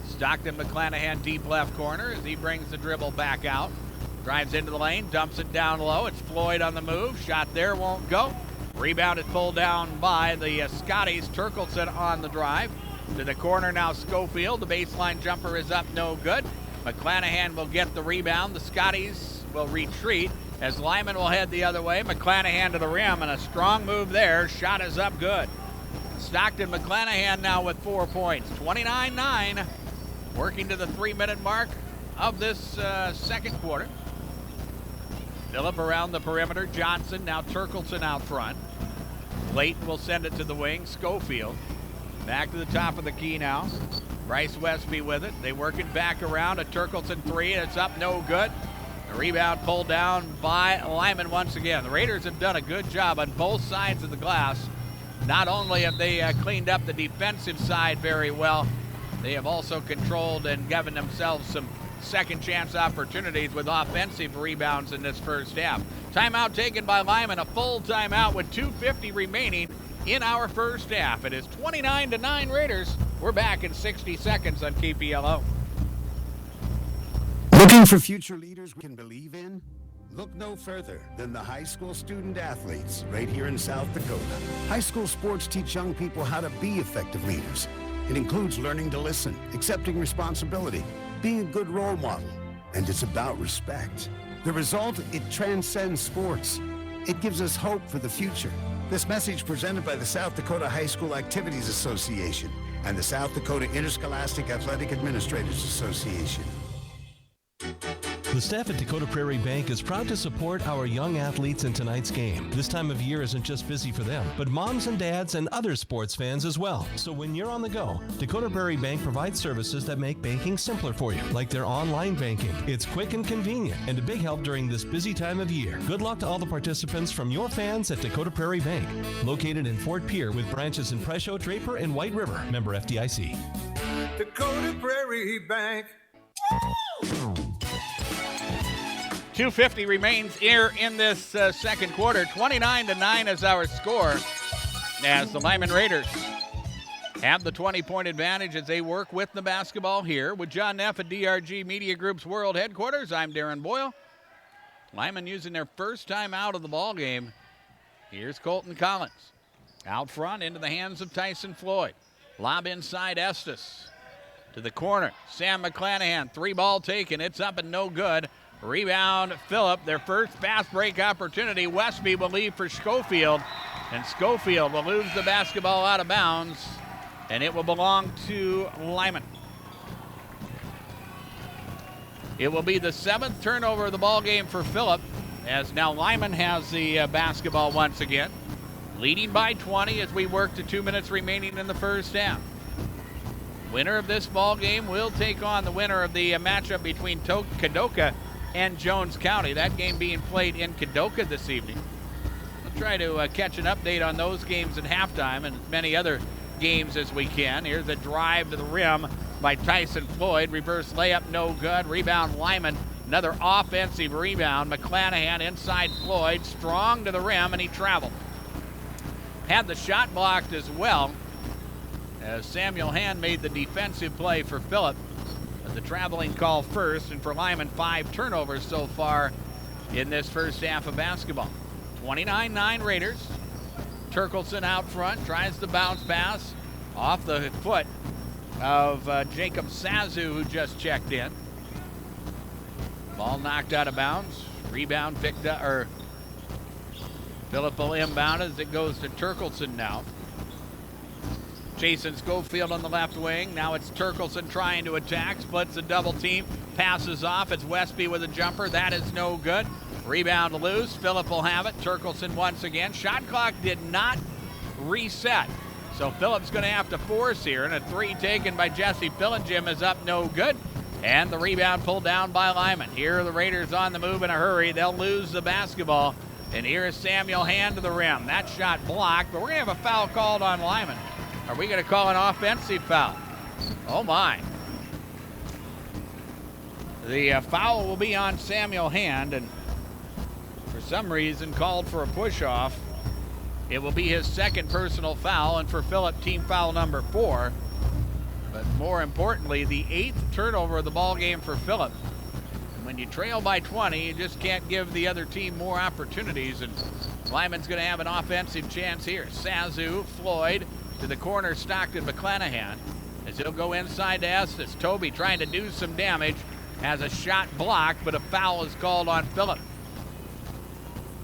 Stockton McClanahan deep left corner as he brings the dribble back out. Drives into the lane, dumps it down low. It's Floyd on the move. Shot there, won't go. Rebounded, pulled down by the Scotties. Turkelson on the drive. To the corner now, Schofield. The baseline jumper is up, no good. McClanahan will get the rebound. The Scotties will retreat as Lyman will head the other way. McClanahan to the rim, and a strong move there. Shot is up, good. Stockton McClanahan now with 4 points. 29-9, working to the 3-minute mark of this second quarter. Phillip around the perimeter. Johnson, now Turkelson out front. Leighton will send it to the wing. Schofield back to the top of the key now. Bryce Westby with it. They work it back around. A Turkelson 3, and it's up, no good. The rebound pulled down by Lyman once again. The Raiders have done a good job on both sides of the glass. Not only have they cleaned up the defensive side very well, they have also controlled and given themselves some second chance opportunities with offensive rebounds in this first half. Timeout taken by Lyman, a full timeout with 2:50 remaining in our first half. It is 29-9 Raiders. We're back in 60 seconds on KPLO. Looking for future leaders we can believe in? Look no further than the high school student athletes right here in South Dakota. High school sports teach young people how to be effective leaders. It includes learning to listen, accepting responsibility, being a good role model, and it's about respect. The result, it transcends sports. It gives us hope for the future. This message presented by the South Dakota High School Activities Association and the South Dakota Interscholastic Athletic Administrators Association. The staff at Dakota Prairie Bank is proud to support our young athletes in tonight's game. This time of year isn't just busy for them, but moms and dads and other sports fans as well. So when you're on the go, Dakota Prairie Bank provides services that make banking simpler for you, like their online banking. It's quick and convenient, and a big help during this busy time of year. Good luck to all the participants from your fans at Dakota Prairie Bank, located in Fort Pierre with branches in Presho, Draper, and White River. Member FDIC. Dakota Prairie Bank. 2:50 remains here in this second quarter. 29-9 is our score as the Lyman Raiders have the 20-point advantage as they work with the basketball here. With John Neff at DRG Media Group's World Headquarters, I'm Darren Boyle. Lyman using their first time out of the ball game. Here's Colton Collins. Out front into the hands of Tyson Floyd. Lob inside Estes. To the corner, Sam McClanahan. 3-ball taken. It's up and no good. Rebound, Phillip. Their first fast break opportunity. Westby will leave for Schofield. And Schofield will lose the basketball out of bounds. And it will belong to Lyman. It will be the 7th turnover of the ball game for Phillip, as now Lyman has the basketball once again, leading by 20 as we work to 2 minutes remaining in the first half. Winner of this ball game will take on the winner of the matchup between Kadoka and Jones County. That game being played in Kadoka this evening. We'll try to catch an update on those games at halftime and as many other games as we can. Here's a drive to the rim by Tyson Floyd. Reverse layup, no good. Rebound, Lyman. Another offensive rebound. McClanahan inside Floyd. Strong to the rim, and he traveled. Had the shot blocked as well, as Samuel Hand made the defensive play for Phillip. The traveling call first, and for Lyman, 5 turnovers so far in this first half of basketball. 29-9 Raiders. Turkelson out front, tries to bounce pass off the foot of Jacob Sazu, who just checked in. Ball knocked out of bounds. Rebound picked up, or Phillip will inbound as it goes to Turkelson now. Jason Schofield on the left wing. Now it's Turkelson trying to attack. Splits the double team. Passes off. It's Westby with a jumper. That is no good. Rebound loose. Phillip will have it. Turkelson once again. Shot clock did not reset. So Phillip's going to have to force here. And a 3 taken by Jesse Fillingham is up no good. And the rebound pulled down by Lyman. Here are the Raiders on the move in a hurry. They'll lose the basketball. And here is Samuel Hand to the rim. That shot blocked, but we're going to have a foul called on Lyman. Are we going to call an offensive foul? Oh, my. The foul will be on Samuel Hand, and for some reason called for a push-off. It will be his 2nd personal foul, and for Phillip, team foul number 4. But more importantly, the 8th turnover of the ball game for Phillip. And when you trail by 20, you just can't give the other team more opportunities, and Lyman's going to have an offensive chance here. Sazu, Floyd, to the corner, Stockton, McClanahan, as he'll go inside to Estes. Toby trying to do some damage, has a shot blocked, but a foul is called on Phillip.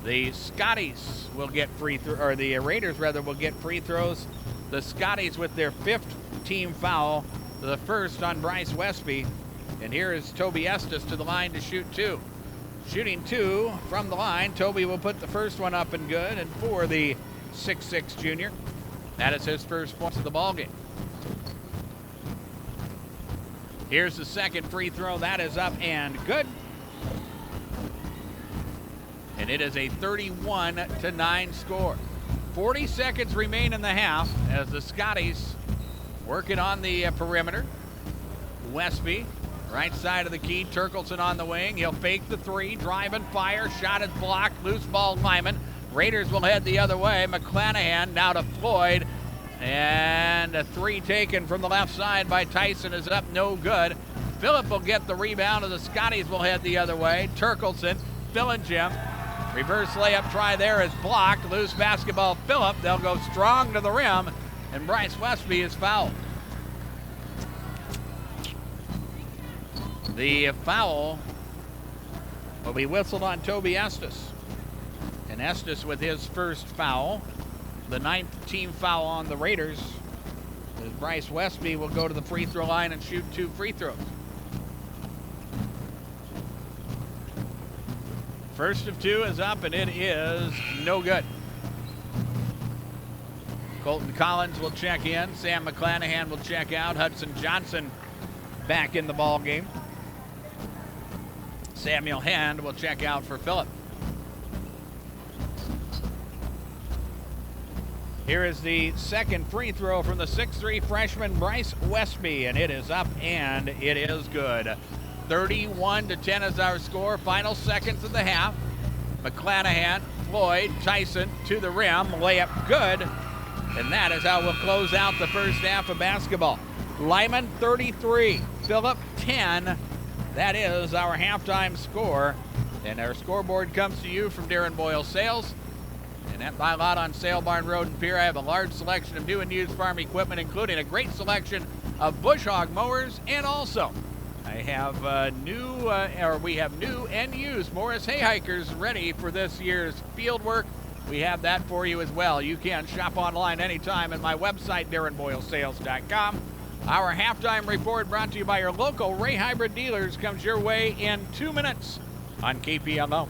The Scotties will get free throw, or the Raiders rather will get free throws. The Scotties with their 5th team foul, the first on Bryce Westby. And here is Toby Estes to the line to shoot 2. Shooting 2 from the line. Toby will put the first one up and good. And for the 6'6" junior, that is his first points of the ball game. Here's the 2nd free throw. That is up and good. And it is a 31-9 score. 40 seconds remain in the half as the Scotties working on the perimeter. Westby, right side of the key. Turkelson on the wing. He'll fake the 3, drive and fire. Shot is blocked. Loose ball, Lyman. Raiders will head the other way. McClanahan now to Floyd. And a 3 taken from the left side by Tyson is up, no good. Phillip will get the rebound, and the Scotties will head the other way. Turkelson, Fillingham. Reverse layup try there is blocked. Loose basketball, Phillip. They'll go strong to the rim, and Bryce Westby is fouled. The foul will be whistled on Toby Estes. And Estes with his first foul, the 9th team foul on the Raiders. As Bryce Westby will go to the free throw line and shoot 2 free throws. First of 2 is up, and it is no good. Colton Collins will check in. Sam McClanahan will check out. Hudson Johnson back in the ball game. Samuel Hand will check out for Phillip. Here is the 2nd free throw from the 6'3" freshman Bryce Westby, and it is up and it is good. 31-10 is our score. Final seconds of the half. McClanahan, Floyd, Tyson to the rim. Layup good. And that is how we'll close out the first half of basketball. Lyman 33, Phillip 10. That is our halftime score. And our scoreboard comes to you from Darren Boyle Sales. And at my lot on Sale Barn Road in Pierre, I have a large selection of new and used farm equipment, including a great selection of bush hog mowers, and also I have we have new and used Morris hay hikers ready for this year's field work. We have that for you as well. You can shop online anytime at my website, DarrenBoyleSales.com. Our halftime report brought to you by your local Ray Hybrid dealers comes your way in 2 minutes on KPLO.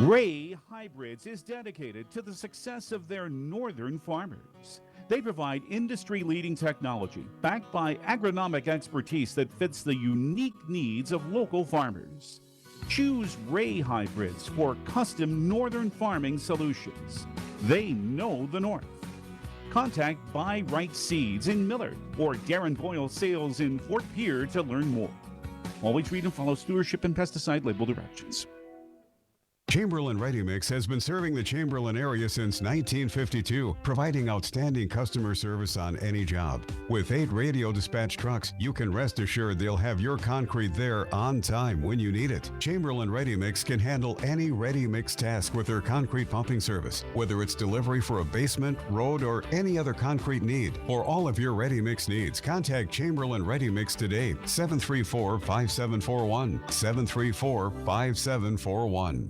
Ray Hybrids is dedicated to the success of their northern farmers. They provide industry-leading technology backed by agronomic expertise that fits the unique needs of local farmers. Choose Ray Hybrids for custom northern farming solutions. They know the north. Contact Buy Right Seeds in Millard or Darren Boyle Sales in Fort Pierre to learn more. Always read and follow stewardship and pesticide label directions. Chamberlain Ready Mix has been serving the Chamberlain area since 1952, providing outstanding customer service on any job. With 8 radio dispatch trucks, you can rest assured they'll have your concrete there on time when you need it. Chamberlain Ready Mix can handle any ready mix task with their concrete pumping service, whether it's delivery for a basement, road, or any other concrete need. For all of your ready mix needs, contact Chamberlain Ready Mix today, 734-5741, 734-5741.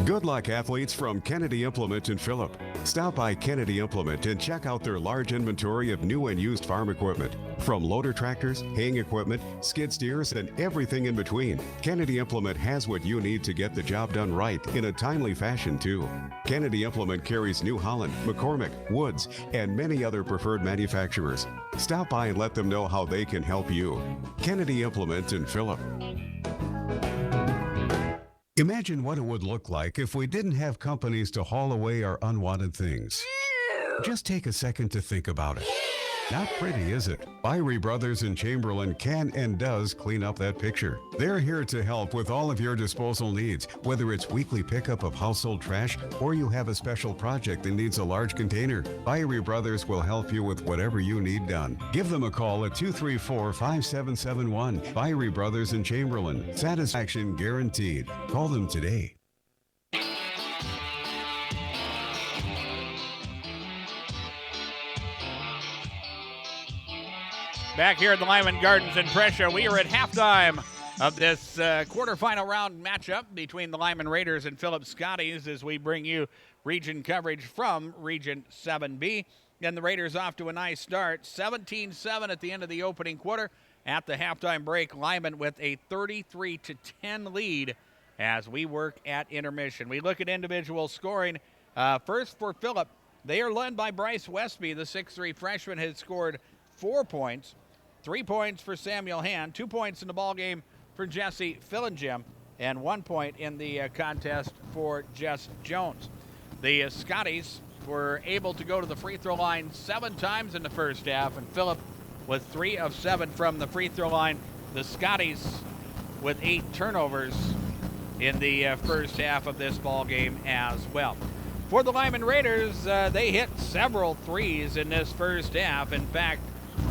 Good luck, athletes, from Kennedy Implement in Phillip. Stop by Kennedy Implement and check out their large inventory of new and used farm equipment. From loader tractors, haying equipment, skid steers, and everything in between, Kennedy Implement has what you need to get the job done right in a timely fashion, too. Kennedy Implement carries New Holland, McCormick, Woods, and many other preferred manufacturers. Stop by and let them know how they can help you. Kennedy Implement in Phillip. Imagine what it would look like if we didn't have companies to haul away our unwanted things. Just take a second to think about it. Not pretty, is it? Byrie Brothers in Chamberlain can and does clean up that picture. They're here to help with all of your disposal needs, whether it's weekly pickup of household trash or you have a special project that needs a large container. Byrie Brothers will help you with whatever you need done. Give them a call at 234-5771. Byrie Brothers in Chamberlain. Satisfaction guaranteed. Call them today. Back here at the Lyman Gardens in Prescia, we are at halftime of this quarterfinal round matchup between the Lyman Raiders and Phillip Scotties as we bring you region coverage from Region 7B. And the Raiders off to a nice start, 17-7 at the end of the opening quarter. At the halftime break, Lyman with a 33-10 lead as we work at intermission. We look at individual scoring. First for Phillip, they are led by Bryce Westby. The 6'3 freshman has scored 4 points. 3 points for Samuel Hand, 2 points in the ballgame for Jesse Fillingem, and 1 point in the contest for Jess Jones. The Scotties were able to go to the free throw line 7 times in the first half, and Phillip with 3 of 7 from the free throw line. The Scotties with 8 turnovers in the first half of this ball game as well. For the Lyman Raiders, they hit several threes in this first half. In fact,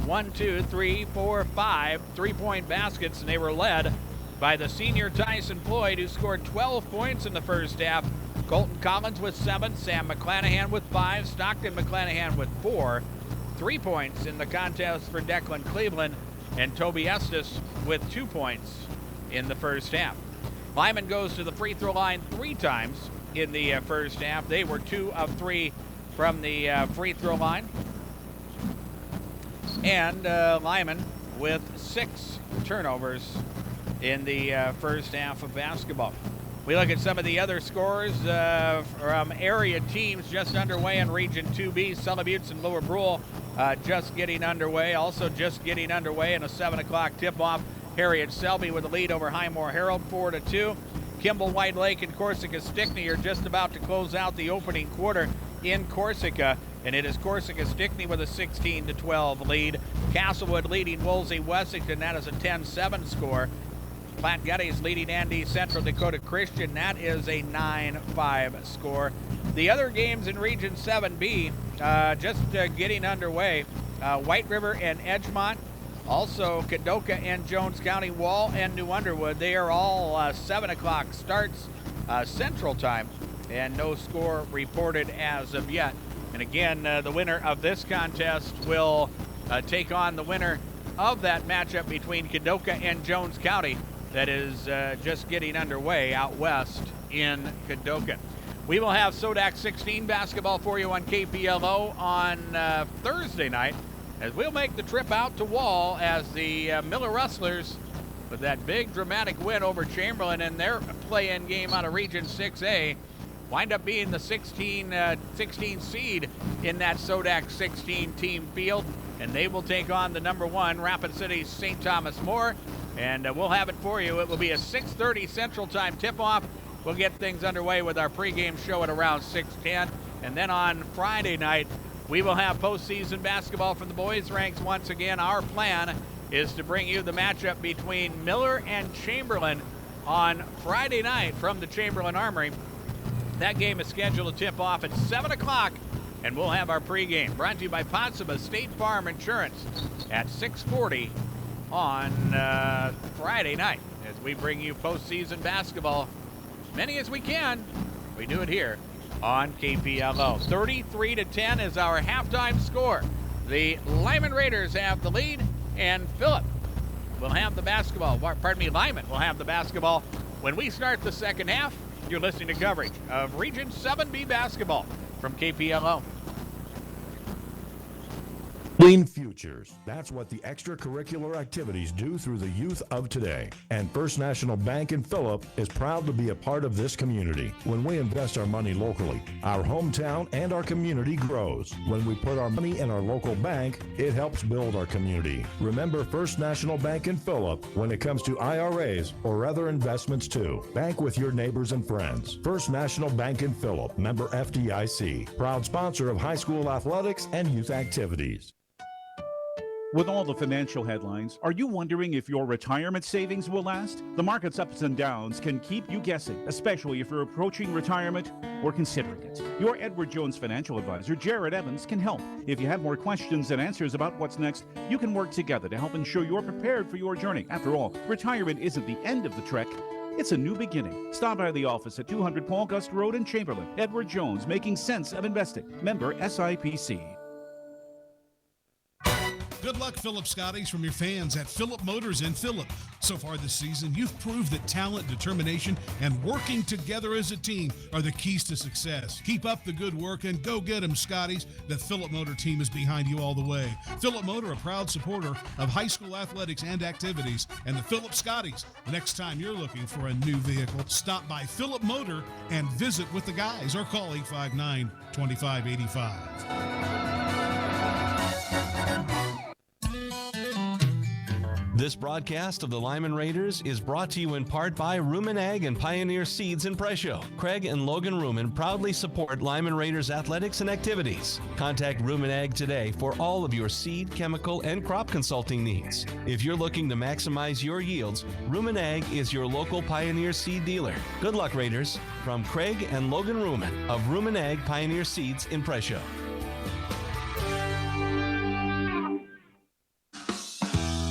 1, 2, 3, 4, 5 3-point baskets, and they were led by the senior Tyson Floyd, who scored 12 points in the first half. Colton Collins with 7, Sam McClanahan with 5, Stockton McClanahan with 4. 3 points in the contest for Declan Cleveland, and Toby Estes with 2 points in the first half. Lyman goes to the free throw line 3 times in the first half. They were 2 of 3 from the free throw line. And Lyman with 6 turnovers in the first half of basketball. We look at some of the other scores from area teams just underway in Region 2B. Sullivutes and Lower Brule just getting underway. Also just getting underway in a 7 o'clock tip-off. Harriet Selby with a lead over Highmore Herald, 4-2. Kimball, White Lake, and Corsica Stickney are just about to close out the opening quarter in Corsica, and it is Corsica Stickney with a 16-12 lead. Castlewood leading Woolsey Wessington. That is a 10-7 score. Platte Geddes leading Andy Central Dakota Christian. That is a 9-5 score. The other games in Region 7B just getting underway. White River and Edgemont. Also, Kadoka and Jones County, Wall and New Underwood. They are all 7 o'clock starts Central Time, and no score reported as of yet. And again, the winner of this contest will take on the winner of that matchup between Kadoka and Jones County that is just getting underway out west in Kadoka. We will have Sodak 16 basketball for you on KPLO on Thursday night, as we'll make the trip out to Wall as the Miller Rustlers, with that big dramatic win over Chamberlain in their play-in game out of Region 6A, wind up being the 16 seed in that Sodak 16 team field, and they will take on the number 1 Rapid City St. Thomas More, and we'll have it for you. It will be a 6:30 Central Time tip-off. We'll get things underway with our pregame show at around 6:10, and then on Friday night, we will have postseason basketball from the boys' ranks once again. Our plan is to bring you the matchup between Miller and Chamberlain on Friday night from the Chamberlain Armory. That game is scheduled to tip off at 7 o'clock, and we'll have our pregame. Brought to you by Potsdam State Farm Insurance at 6:40 on Friday night, as we bring you postseason basketball, as many as we can. We do it here on KPLO. 33-10 is our halftime score. The Lyman Raiders have the lead, and Phillip will have the basketball. Lyman will have the basketball when we start the second half. You're listening to coverage of Region 7B basketball from KPLO. Building futures. That's what the extracurricular activities do through the youth of today. And First National Bank in Phillip is proud to be a part of this community. When we invest our money locally, our hometown and our community grows. When we put our money in our local bank, it helps build our community. Remember First National Bank in Phillip when it comes to IRAs or other investments too. Bank with your neighbors and friends. First National Bank in Phillip, member FDIC. Proud sponsor of high school athletics and youth activities. With all the financial headlines, are you wondering if your retirement savings will last? The market's ups and downs can keep you guessing, especially if you're approaching retirement or considering it. Your Edward Jones financial advisor, Jared Evans, can help. If you have more questions and answers about what's next, you can work together to help ensure you're prepared for your journey. After all, retirement isn't the end of the trek. It's a new beginning. Stop by the office at 200 Paul Gust Road in Chamberlain. Edward Jones, making sense of investing. Member SIPC. Good luck, Phillip Scotties, from your fans at Phillip Motors in Phillip. So far this season, you've proved that talent, determination, and working together as a team are the keys to success. Keep up the good work and go get them, Scotties. The Phillip Motor team is behind you all the way. Phillip Motor, a proud supporter of high school athletics and activities, and the Phillip Scotties. Next time you're looking for a new vehicle, stop by Phillip Motor and visit with the guys or call 859-2585. This broadcast of the Lyman Raiders is brought to you in part by Rumen Ag and Pioneer Seeds in Presho. Craig and Logan Rumen proudly support Lyman Raiders athletics and activities. Contact Rumen Ag today for all of your seed, chemical, and crop consulting needs. If you're looking to maximize your yields, Rumen Ag is your local Pioneer Seed dealer. Good luck, Raiders. From Craig and Logan Rumen of Rumen Ag Pioneer Seeds in Presho.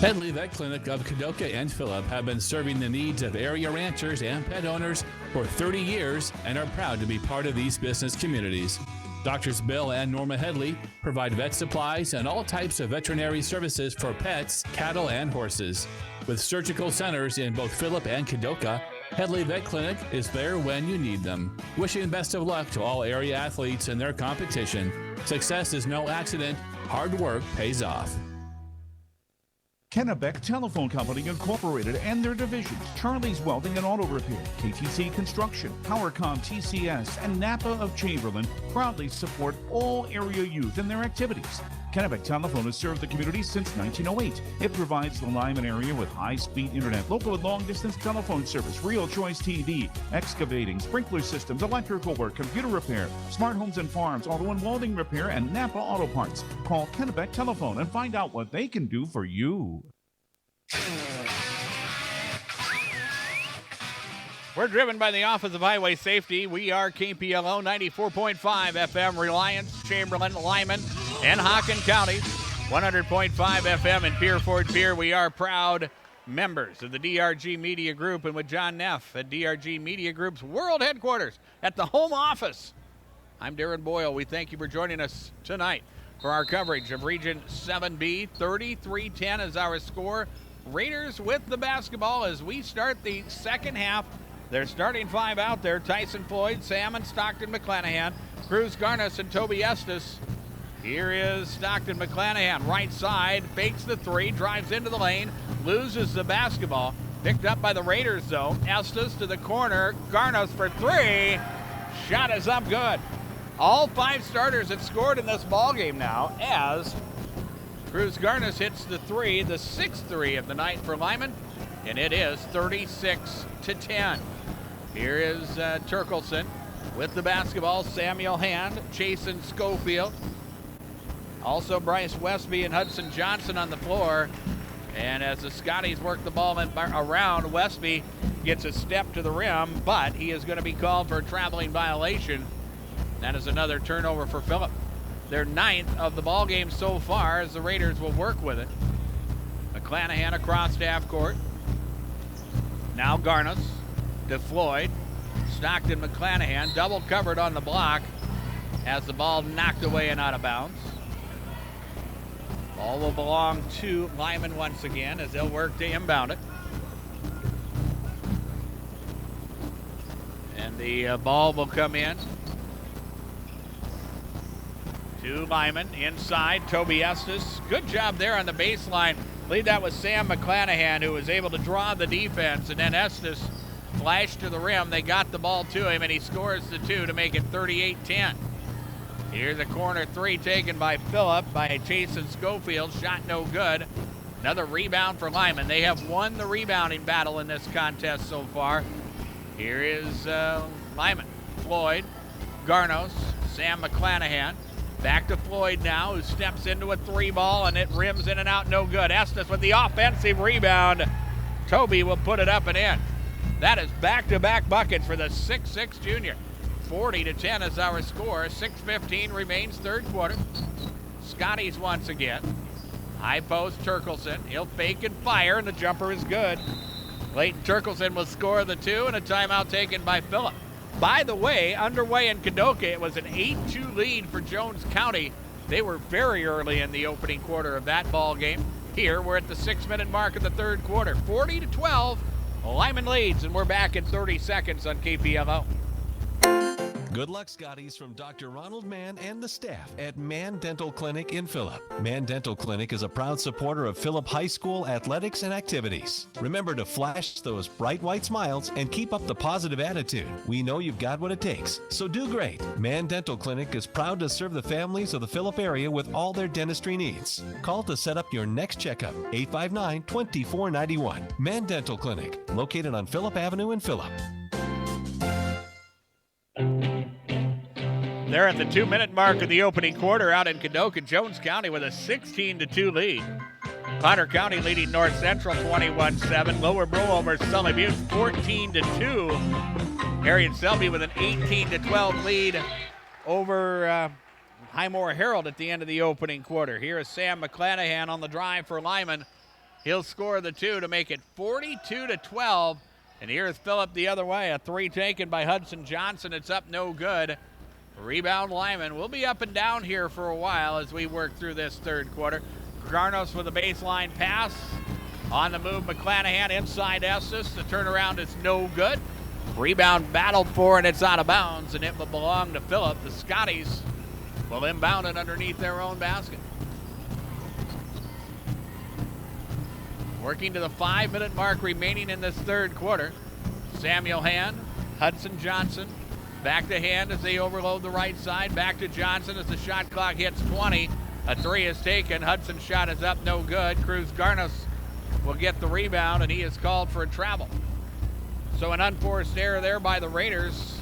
Headley Vet Clinic of Kadoka and Phillip have been serving the needs of area ranchers and pet owners for 30 years and are proud to be part of these business communities. Doctors Bill and Norma Headley provide vet supplies and all types of veterinary services for pets, cattle, and horses. With surgical centers in both Phillip and Kadoka, Headley Vet Clinic is there when you need them. Wishing best of luck to all area athletes in their competition. Success is no accident. Hard work pays off. Kennebec Telephone Company Incorporated and their divisions, Charlie's Welding and Auto Repair, KTC Construction, PowerCom TCS, and Napa of Chamberlain proudly support all area youth in their activities. Kennebec Telephone has served the community since 1908. It provides the Lyman area with high-speed internet, local and long-distance telephone service, Real Choice TV, excavating, sprinkler systems, electrical work, computer repair, smart homes and farms, auto and welding repair, and Napa Auto Parts. Call Kennebec Telephone and find out what they can do for you. We're driven by the Office of Highway Safety. We are KPLO 94.5 FM, Reliance, Chamberlain, Lyman, and Hockin Counties. 100.5 FM in Pier Ford Pier. We are proud members of the DRG Media Group, and with John Neff at DRG Media Group's world headquarters at the home office. I'm Darren Boyle. We thank you for joining us tonight for our coverage of Region 7B. 33-10 is our score. Raiders with the basketball as we start the second half. Their starting five out there: Tyson Floyd, Sam and Stockton McClanahan, Cruz Garnis, and Toby Estes. Here is Stockton McClanahan, right side, fakes the three, drives into the lane, loses the basketball. Picked up by the Raiders, though. Estes to the corner, Garnis for three. Shot is up good. All five starters have scored in this ball game now as Cruz Garnis hits the three, the sixth three of the night for Lyman, and it is 36-10. Here is Turkelson with the basketball. Samuel Hand, Chasen Schofield. Also Bryce Westby and Hudson Johnson on the floor. And as the Scotties work the ball around, Westby gets a step to the rim, but he is going to be called for a traveling violation. That is another turnover for Phillip. Their ninth of the ball game so far, as the Raiders will work with it. McClanahan across half court. Now Garnis to Floyd. Stockton McClanahan double covered on the block as the ball knocked away and out of bounds. Ball will belong to Lyman once again as they'll work to inbound it. And the ball will come in to Lyman. Inside, Toby Estes. Good job there on the baseline. I believe that was Sam McClanahan who was able to draw the defense, and then Estes flashed to the rim. They got the ball to him, and he scores the two to make it 38-10. Here's a corner three taken by Phillip by Chasen Schofield. Shot no good. Another rebound for Lyman. They have won the rebounding battle in this contest so far. Here is Lyman. Floyd, Garnos, Sam McClanahan. Back to Floyd now, who steps into a three ball, and it rims in and out, no good. Estes with the offensive rebound. Toby will put it up and in. That is back-to-back buckets for the 6'6 junior. 40-10 is our score. 6:15 remains third quarter. Scotties once again. High post, Turkelson. He'll fake and fire, and the jumper is good. Leighton Turkelson will score the two, and a timeout taken by Phillip. By the way, underway in Kadoka, it was an 8-2 lead for Jones County. They were very early in the opening quarter of that ball game. Here, we're at the 6-minute mark of the third quarter. 40-12, Lyman leads, and we're back in 30 seconds on KPLO. Good luck, Scotties, from Dr. Ronald Mann and the staff at Mann Dental Clinic in Phillip. Mann Dental Clinic is a proud supporter of Phillip High School athletics and activities. Remember to flash those bright white smiles and keep up the positive attitude. We know you've got what it takes, so do great. Mann Dental Clinic is proud to serve the families of the Phillip area with all their dentistry needs. Call to set up your next checkup, 859-2491. Mann Dental Clinic, located on Phillip Avenue in Phillip. They're at the 2-minute mark of the opening quarter out in Kadoka. Jones County with a 16-2 lead. Potter County leading North Central 21-7. Lower Bro over Sully Butte 14-2. Harriet Selby with an 18-12 lead over Highmore Herald at the end of the opening quarter. Here is Sam McClanahan on the drive for Lyman. He'll score the two to make it 42-12. And here's Phillip the other way. A three taken by Hudson Johnson. It's up no good. Rebound Lyman. We'll be up and down here for a while as we work through this third quarter. Garnos with a baseline pass. On the move, McClanahan inside Estes. The turnaround is no good. Rebound battled for, and it's out of bounds, and it will belong to Phillip. The Scotties will inbound it underneath their own basket. Working to the 5-minute mark remaining in this third quarter. Samuel Hand, Hudson Johnson. Back to Hand as they overload the right side. Back to Johnson as the shot clock hits 20. A three is taken. Hudson's shot is up, no good. Cruz Garnos will get the rebound, and he is called for a travel. So an unforced error there by the Raiders.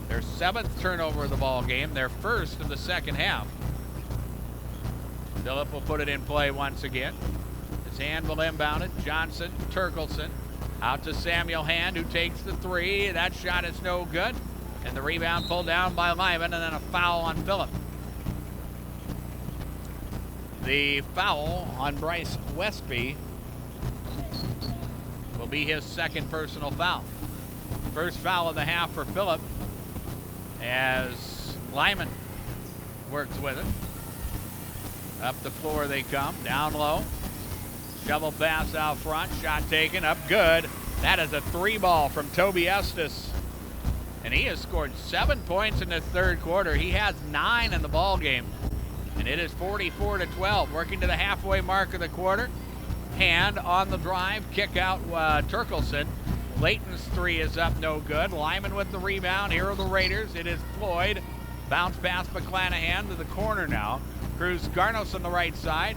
Their 7th turnover of the ball game, their first of the second half. Phillip will put it in play once again. His Hand will inbound it. Johnson, Turkelson. Out to Samuel Hand, who takes the three. That shot is no good. And the rebound pulled down by Lyman, and then a foul on Phillip. The foul on Bryce Westby will be his second personal foul. First foul of the half for Phillip as Lyman works with it. Up the floor they come, down low. Shovel pass out front, shot taken, up good. That is a three ball from Toby Estes. And he has scored 7 points in the third quarter. He has 9 in the ball game. And it is 44-12, working to the halfway mark of the quarter. Hand on the drive, kick out Turkelson. Layton's three is up, no good. Lyman with the rebound. Here are the Raiders. It is Floyd. Bounce past McClanahan to the corner now. Cruz Garnos on the right side.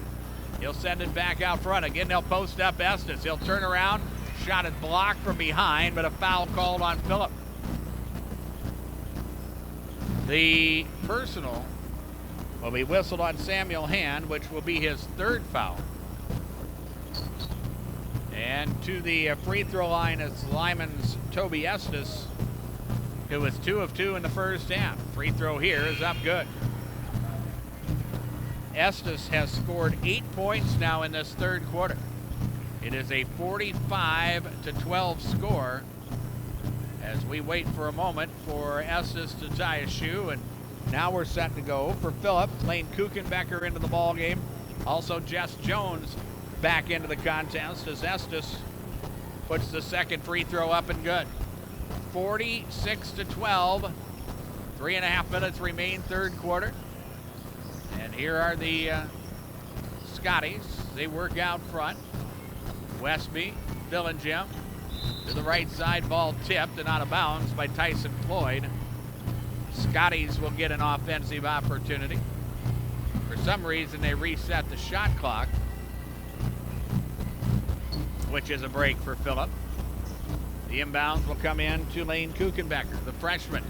He'll send it back out front. Again, they'll post up Estes. He'll turn around. Shot is blocked from behind, but a foul called on Phillip. The personal will be whistled on Samuel Hand, which will be his third foul. And to the free throw line is Lyman's Toby Estes, who was 2 of 2 in the first half. Free throw here is up good. Estes has scored 8 points now in this third quarter. It is a 45-12 score as we wait for a moment for Estes to tie a shoe. And now we're set to go for Phillip. Lane Kuchenbecker into the ball game. Also Jess Jones back into the contest as Estes puts the second free throw up and good. 46-12. 3.5 minutes remain third quarter. And here are the Scotties. They work out front. Westby, Dillingham to the right side, ball tipped and out of bounds by Tyson Floyd. Scotties will get an offensive opportunity. For some reason, they reset the shot clock, which is a break for Phillip. The inbounds will come in to Lane Kuchenbecker, the freshman.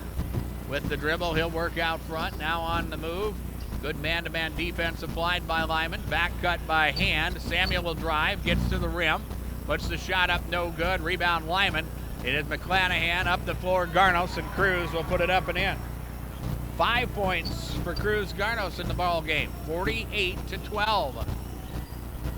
With the dribble, he'll work out front, now on the move. Good man-to-man defense applied by Lyman. Back cut by Hand. Samuel will drive, gets to the rim, puts the shot up, no good. Rebound Lyman. It is McClanahan up the floor. Garnos and Cruz will put it up and in. 5 points for Cruz Garnos in the ball game. 48-12.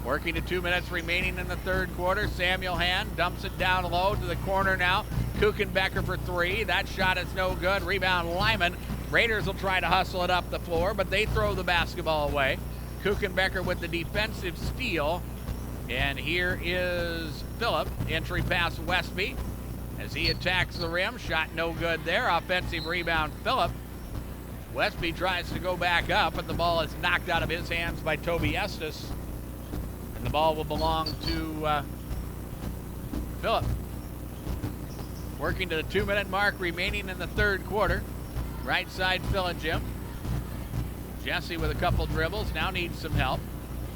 Working to 2 minutes remaining in the third quarter. Samuel Hand dumps it down low to the corner now. Kuchenbecker for three. That shot is no good. Rebound Lyman. Raiders will try to hustle it up the floor, but they throw the basketball away. Kuchenbecker with the defensive steal. And here is Phillip. Entry pass Westby as he attacks the rim. Shot no good there. Offensive rebound Phillip. Westby tries to go back up, but the ball is knocked out of his hands by Toby Estes. And the ball will belong to Phillip. Working to the 2 minute mark remaining in the third quarter. Right side Dillingham. Jesse with a couple dribbles, now needs some help.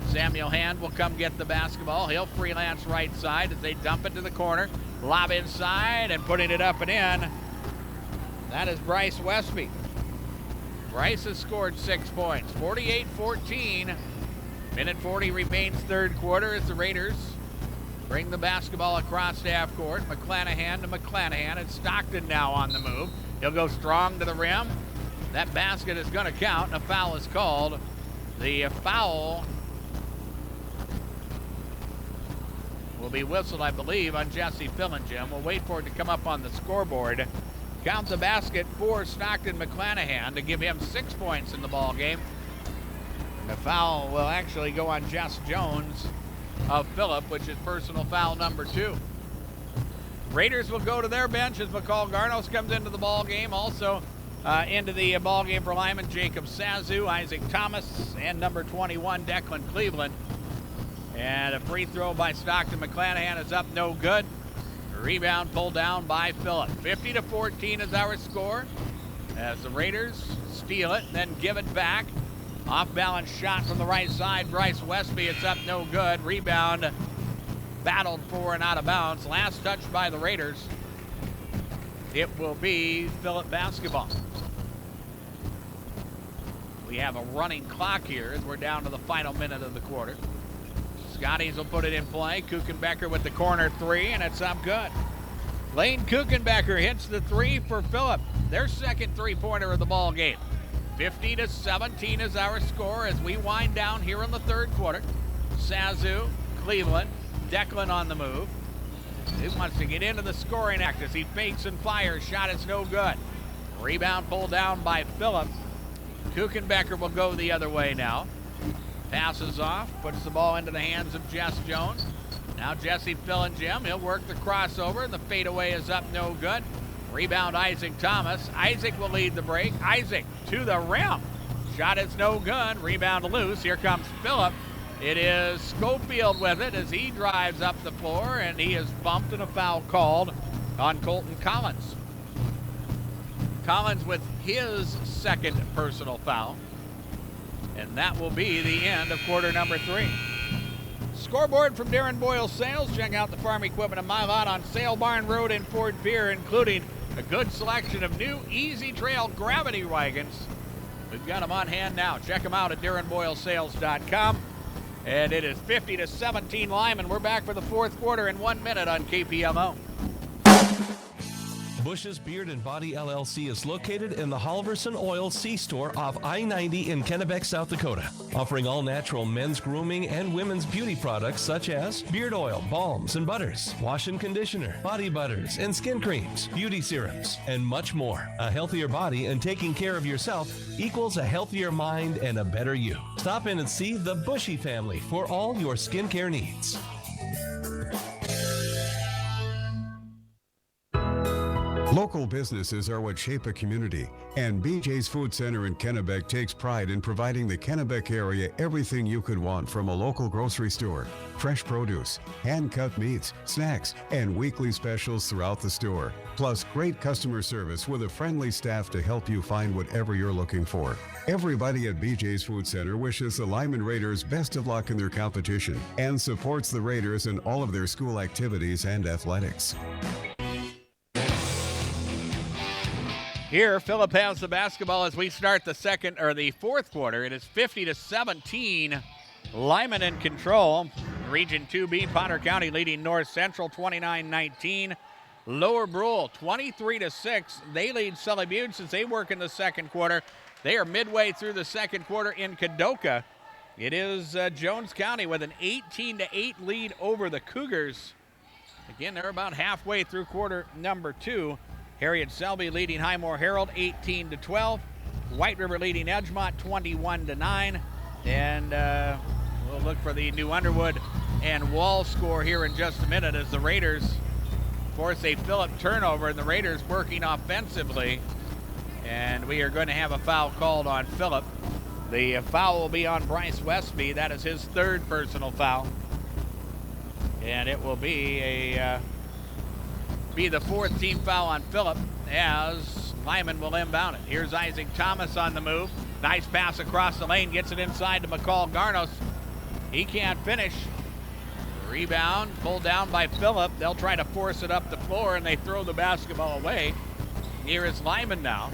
Samuel Hand will come get the basketball. He'll freelance right side as they dump it to the corner. Lob inside and putting it up and in. That is Bryce Westby. Bryce has scored 6 points, 48-14. Minute 40 remains third quarter as the Raiders bring the basketball across half court. McClanahan to McClanahan, and Stockton now on the move. He'll go strong to the rim. That basket is going to count, and a foul is called. The foul will be whistled, I believe, on Jesse Dillingham. We'll wait for it to come up on the scoreboard. Count the basket for Stockton McClanahan to give him 6 points in the ball game. And the foul will actually go on Jess Jones of Phillip, which is personal foul number 2. Raiders will go to their bench as McCall Garnos comes into the ball game. Also into the ball game for Lyman, Jacob Sazu, Isaac Thomas, and number 21, Declan Cleveland. And a free throw by Stockton McClanahan is up, no good. Rebound pulled down by Phillip. 50-14 is our score as the Raiders steal it, then give it back. Off-balance shot from the right side. Bryce Westby, it's up, no good. Rebound battled for and out of bounds. Last touch by the Raiders. It will be Phillip basketball. We have a running clock here as we're down to the final minute of the quarter. Scotties will put it in play. Kuchenbecker with the corner three, and it's up good. Lane Kuchenbecker hits the three for Phillip, their second three-pointer of the ball game. 50-17 is our score as we wind down here in the third quarter. Sazu, Cleveland, Declan on the move. He wants to get into the scoring act as he fakes and fires. Shot is no good. Rebound pulled down by Phillip. Kuchenbecker will go the other way now. Passes off, puts the ball into the hands of Jess Jones. Now Jesse filling Jim. He'll work the crossover. The fadeaway is up, no good. Rebound Isaac Thomas. Isaac will lead the break. Isaac to the rim. Shot is no good. Rebound loose. Here comes Phillip. It is Schofield with it as he drives up the floor, and he is bumped and a foul called on Colton Collins. Collins with his second personal foul. And that will be the end of quarter number 3. Scoreboard from Darren Boyle Sales. Check out the farm equipment of my lot on Sale Barn Road in Fort Pierre, including a good selection of new Easy Trail gravity wagons. We've got them on hand now. Check them out at DarrenBoyleSales.com. And it is 50-17 Lyman. We're back for the fourth quarter in 1 minute on KPLO. Bush's Beard and Body LLC is located in the Halverson Oil C-Store off I-90 in Kennebec, South Dakota, offering all natural men's grooming and women's beauty products such as beard oil, balms and butters, wash and conditioner, body butters and skin creams, beauty serums, and much more. A healthier body and taking care of yourself equals a healthier mind and a better you. Stop in and see the Bushy family for all your skincare needs. Local businesses are what shape a community, and BJ's Food Center in Kennebec takes pride in providing the Kennebec area everything you could want from a local grocery store. Fresh produce, hand-cut meats, snacks, and weekly specials throughout the store. Plus great customer service with a friendly staff to help you find whatever you're looking for. Everybody at BJ's Food Center wishes the Lyman Raiders best of luck in their competition and supports the Raiders in all of their school activities and athletics. Here, Phillip has the basketball as we start the fourth quarter. It is 50-17. Lyman in control. Region 2B, Potter County leading North Central 29-19. Lower Brule 23-6. They lead Sully Butte as they work in the second quarter. They are midway through the second quarter in Kadoka. It is Jones County with an 18-8 lead over the Cougars. Again, they're about halfway through quarter number 2. Harriet Selby leading Highmore Herald 18-12. White River leading Edgemont 21-9. And we'll look for the New Underwood and Wall score here in just a minute as the Raiders force a Phillip turnover and the Raiders working offensively. And we are going to have a foul called on Phillip. The foul will be on Bryce Westby. That is his third personal foul. And it will be the fourth team foul on Phillip as Lyman will inbound it. Here's Isaac Thomas on the move. Nice pass across the lane, gets it inside to McCall Garnos. He can't finish. Rebound pulled down by Phillip. They'll try to force it up the floor and they throw the basketball away. Here is Lyman now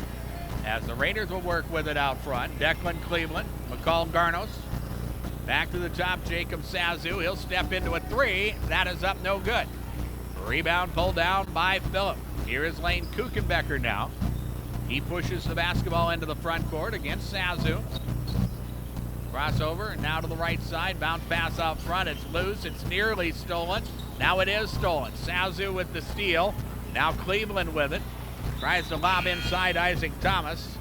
as the Raiders will work with it out front. Declan Cleveland, McCall Garnos. Back to the top, Jacob Sazu. He'll step into a three. That is up, no good. Rebound pulled down by Phillip. Here is Lane Kuchenbecker now. He pushes the basketball into the front court against Sazu. Crossover, and now to the right side. Bounce pass out front. It's loose. It's nearly stolen. Now it is stolen. Sazu with the steal. Now Cleveland with it. Tries to lob inside Isaac Thomas.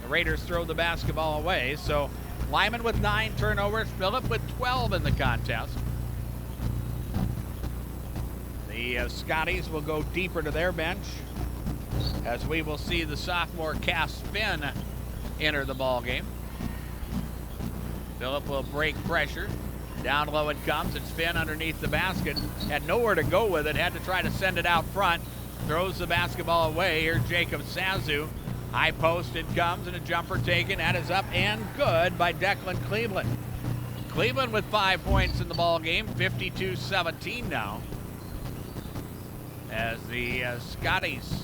The Raiders throw the basketball away. So Lyman with 9 turnovers. Phillip with 12 in the contest. The Scotties will go deeper to their bench as we will see the sophomore Cass Finn enter the ball game. Phillip will break pressure. Down low it comes. It's Finn underneath the basket. Had nowhere to go with it. Had to try to send it out front. Throws the basketball away. Here's Jacob Sazu. High post it comes and a jumper taken. That is up and good by Declan Cleveland. Cleveland with 5 points in the ball game. 52-17 now. As the Scotties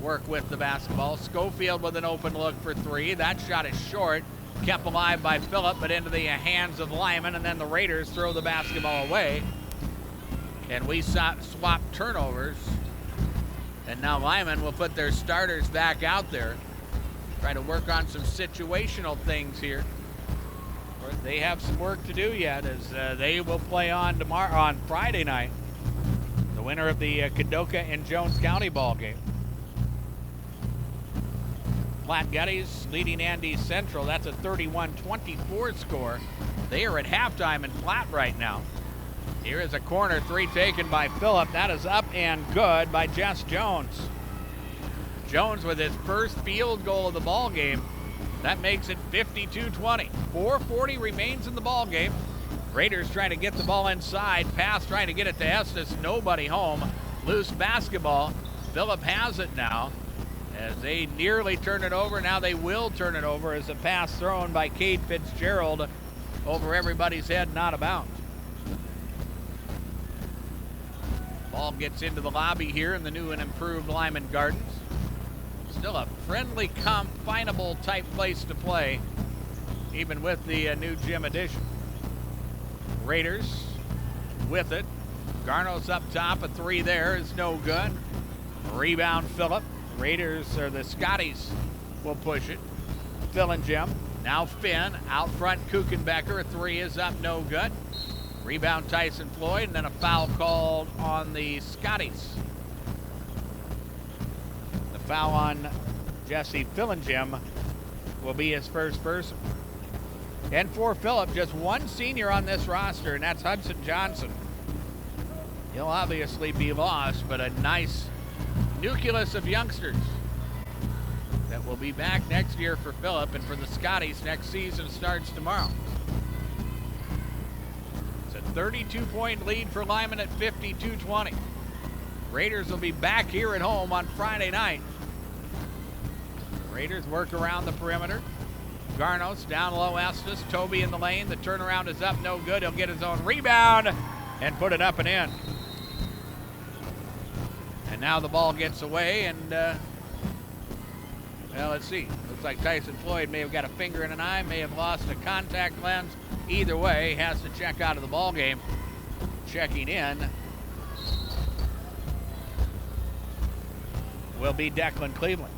work with the basketball. Schofield with an open look for 3. That shot is short. kept alive by Phillip, but into the hands of Lyman, and then the Raiders throw the basketball away. And we swap turnovers. And now Lyman will put their starters back out there. Try to work on some situational things here. They have some work to do yet, as they will play on Friday night. The winner of the Kadoka and Jones County ball game. Platte Geddes leading Andy Central. That's a 31-24 score. They are at halftime in Platte right now. Here is a corner three taken by Phillip. That is up and good by Jess Jones. Jones with his first field goal of the ball game. That makes it 52-20. 4:40 remains in the ball game. Raiders trying to get the ball inside. Pass trying to get it to Estes. Nobody home. Loose basketball. Phillip has it now. As they nearly turn it over, now they will turn it over as a pass thrown by Cade Fitzgerald over everybody's head, not about. Ball gets into the lobby here in the new and improved Lyman Gardens. Still a friendly, confinable type place to play, even with the new gym addition. Raiders with it. Garno's up top. A three there is no good. Rebound Phillip. Raiders, or the Scotties, will push it. Phil and Jim. Now Finn. Out front, Kuchenbecker. A three is up, no good. Rebound Tyson Floyd, and then a foul called on the Scotties. The foul on Jesse Fillingim will be his first person. And for Phillip, just one senior on this roster, and that's Hudson Johnson. He'll obviously be lost, but a nice nucleus of youngsters that will be back next year for Phillip, and for the Scotties, next season starts tomorrow. It's a 32-point lead for Lyman at 52-20. Raiders will be back here at home on Friday night. Raiders work around the perimeter. Garnos down low, Estes. Toby in the lane. The turnaround is up, no good. He'll get his own rebound and put it up and in. And now the ball gets away, and well, let's see. Looks like Tyson Floyd may have got a finger in an eye, may have lost a contact lens. Either way, has to check out of the ball game. Checking in will be Declan Cleveland.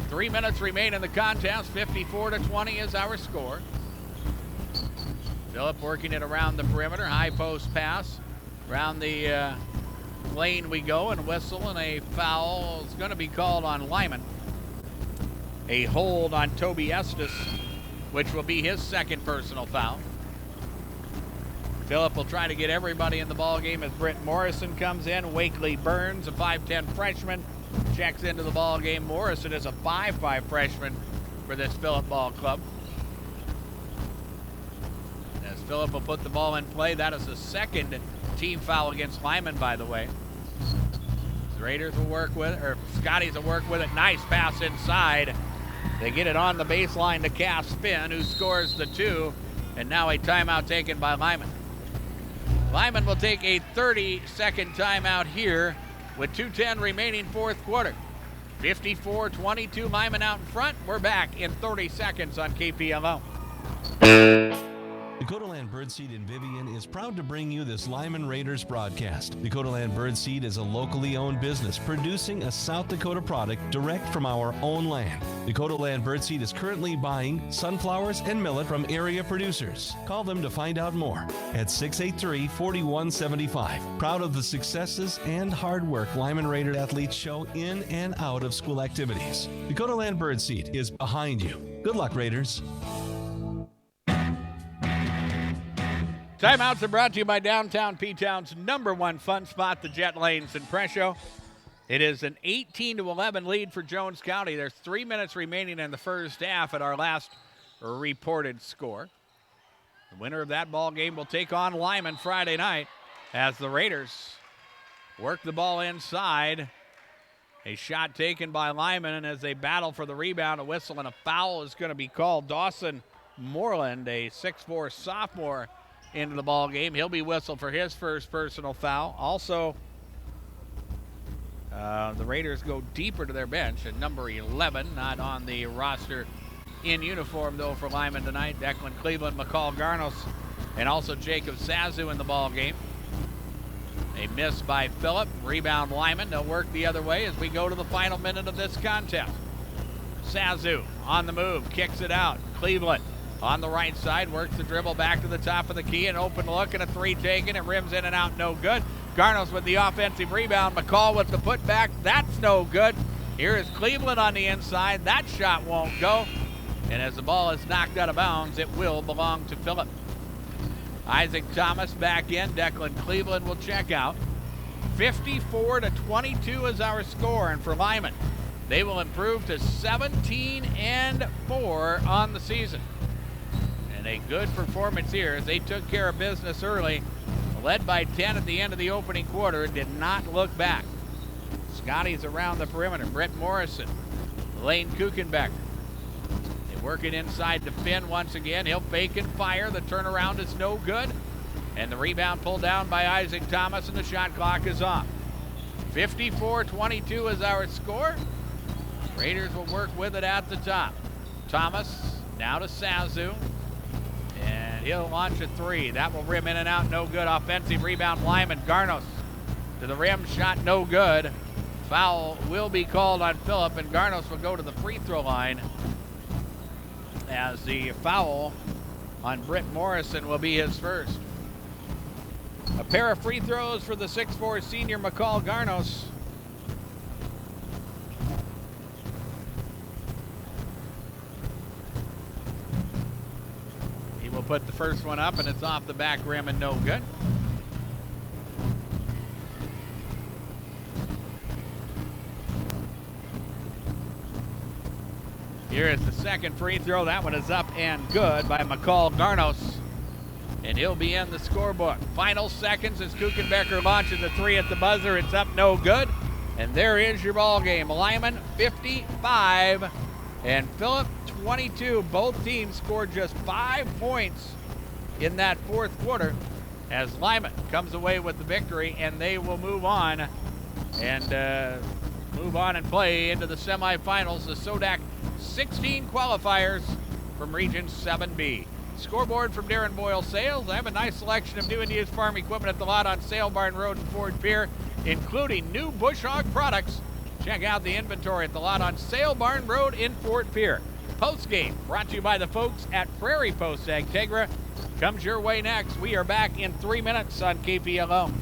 3 minutes remain in the contest. 54-20 is our score. Phillip working it around the perimeter. High post pass. Around the lane we go, and whistle, and a foul is going to be called on Lyman. A hold on Toby Estes, which will be his second personal foul. Phillip will try to get everybody in the ball game as Britt Morrison comes in. Wakely Burns, a 5'10 freshman, checks into the ball game. Morrison is a 5'5 freshman for this Phillip ball club. As Phillip will put the ball in play, that is the second team foul against Lyman, by the way. The Raiders will work with it, or Scotties will work with it. Nice pass inside. They get it on the baseline to Cass Finn, who scores the two, and now a timeout taken by Lyman. Lyman will take a 30-second timeout here with 2:10 remaining fourth quarter. 54-22, Lyman out in front. We're back in 30 seconds on KPLO. Dakota Land Birdseed in Vivian is proud to bring you this Lyman Raiders broadcast. Dakota Land Birdseed is a locally owned business producing a South Dakota product direct from our own land. Dakota Land Birdseed is currently buying sunflowers and millet from area producers. Call them to find out more at 683-4175. Proud of the successes and hard work Lyman Raider athletes show in and out of school activities. Dakota Land Birdseed is behind you. Good luck, Raiders. Timeouts are brought to you by Downtown P-Town's #1 fun spot, the Jet Lanes in Presho. It is an 18-11 lead for Jones County. There's 3 minutes remaining in the first half at our last reported score. The winner of that ball game will take on Lyman Friday night as the Raiders work the ball inside. A shot taken by Lyman, and as they battle for the rebound, a whistle and a foul is going to be called. Dawson Moreland, a 6'4 sophomore, into the ball game. He'll be whistled for his first personal foul. Also, the Raiders go deeper to their bench at number 11, not on the roster in uniform, though, for Lyman tonight. Declan Cleveland, McCall Garnos, and also Jacob Sazu in the ball game. A miss by Phillip. Rebound Lyman. They'll work the other way as we go to the final minute of this contest. Sazu on the move, kicks it out. Cleveland on the right side, works the dribble back to the top of the key, an open look and a three taken. It rims in and out, no good. Garnos with the offensive rebound. McCall with the putback. That's no good. Here is Cleveland on the inside. That shot won't go. And as the ball is knocked out of bounds, it will belong to Phillip. Isaac Thomas back in. Declan Cleveland will check out. 54-22 is our score. And for Lyman, they will improve to 17-4 on the season. And a good performance here as they took care of business early. Led by 10 at the end of the opening quarter, did not look back. Scotty's around the perimeter. Brett Morrison, Lane Kuchenbecker. They work it inside to Finn once again. He'll fake and fire. The turnaround is no good. And the rebound pulled down by Isaac Thomas, and the shot clock is off. 54-22 is our score. Raiders will work with it at the top. Thomas now to Sazu. And he'll launch a three. That will rim in and out, no good. Offensive rebound, Lyman. Garnos to the rim, shot no good. Foul will be called on Phillip, and Garnos will go to the free throw line as the foul on Britt Morrison will be his first. A pair of free throws for the 6'4" senior McCall Garnos. Will put the first one up, and it's off the back rim and no good. Here is the second free throw. That one is up and good by McCall Garnos, and he'll be in the scorebook. Final seconds as Kuchenbecker launches a three at the buzzer. It's up, no good. And there is your ball game. Lyman 55 and Phillip 22. Both teams scored just 5 points in that fourth quarter as Lyman comes away with the victory, and they will move on and play into the semifinals, the SODAC 16 qualifiers from Region 7B. Scoreboard from Darren Boyle Sales. I have a nice selection of new and used farm equipment at the lot on Sale Barn Road in Fort Pierre, including new bush hog products. Check out the inventory at the lot on Sale Barn Road in Fort Pierre. Postgame brought to you by the folks at Prairie Post Agtegra comes your way next. We are back in 3 minutes on KPLO.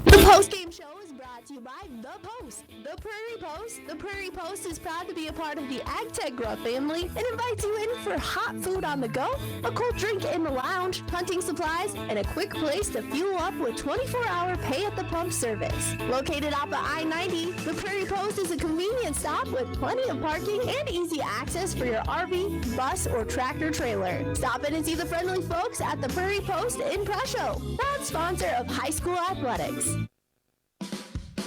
The postgame show is brought to you by The Post. The Prairie Post. The Prairie Post is proud to be a part of the Agtegra family and invites you in for hot food on the go, a cold drink in the lounge, hunting supplies, and a quick place to fuel up with 24-hour pay-at-the-pump service. Located off of I-90, the Prairie Post is a convenient stop with plenty of parking and easy access for your RV, bus, or tractor trailer. Stop in and see the friendly folks at the Prairie Post in Presho, proud sponsor of high school athletics.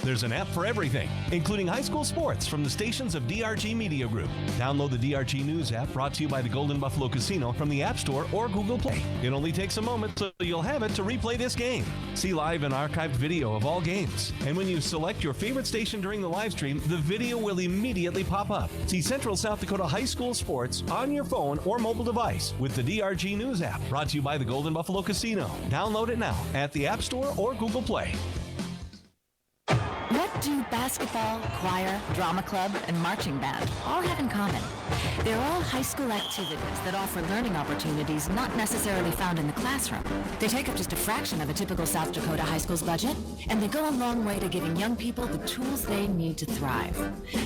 There's an app for everything, including high school sports from the stations of DRG Media Group. Download the DRG News app brought to you by the Golden Buffalo Casino from the App Store or Google Play. It only takes a moment, so you'll have it to replay this game. See live and archived video of all games. And when you select your favorite station during the live stream, the video will immediately pop up. See Central South Dakota high school sports on your phone or mobile device with the DRG News app brought to you by the Golden Buffalo Casino. Download it now at the App Store or Google Play. What do basketball, choir, drama club, and marching band all have in common? They're all high school activities that offer learning opportunities not necessarily found in the classroom. They take up just a fraction of a typical South Dakota high school's budget, and they go a long way to giving young people the tools they need to thrive.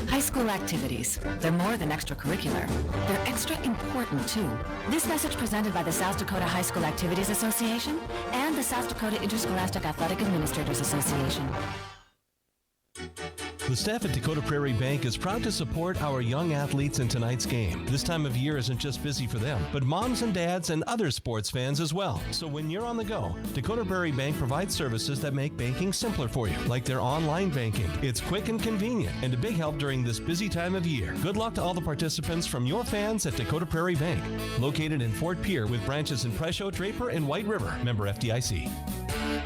High school activities, they're more than extracurricular. They're extra important, too. This message presented by the South Dakota High School Activities Association and the South Dakota Interscholastic Athletic Administrators Association. The staff at Dakota Prairie Bank is proud to support our young athletes in tonight's game. This time of year isn't just busy for them, but moms and dads and other sports fans as well. So when you're on the go, Dakota Prairie Bank provides services that make banking simpler for you, like their online banking. It's quick and convenient and a big help during this busy time of year. Good luck to all the participants from your fans at Dakota Prairie Bank, located in Fort Pierre with branches in Presho, Draper, and White River. Member FDIC.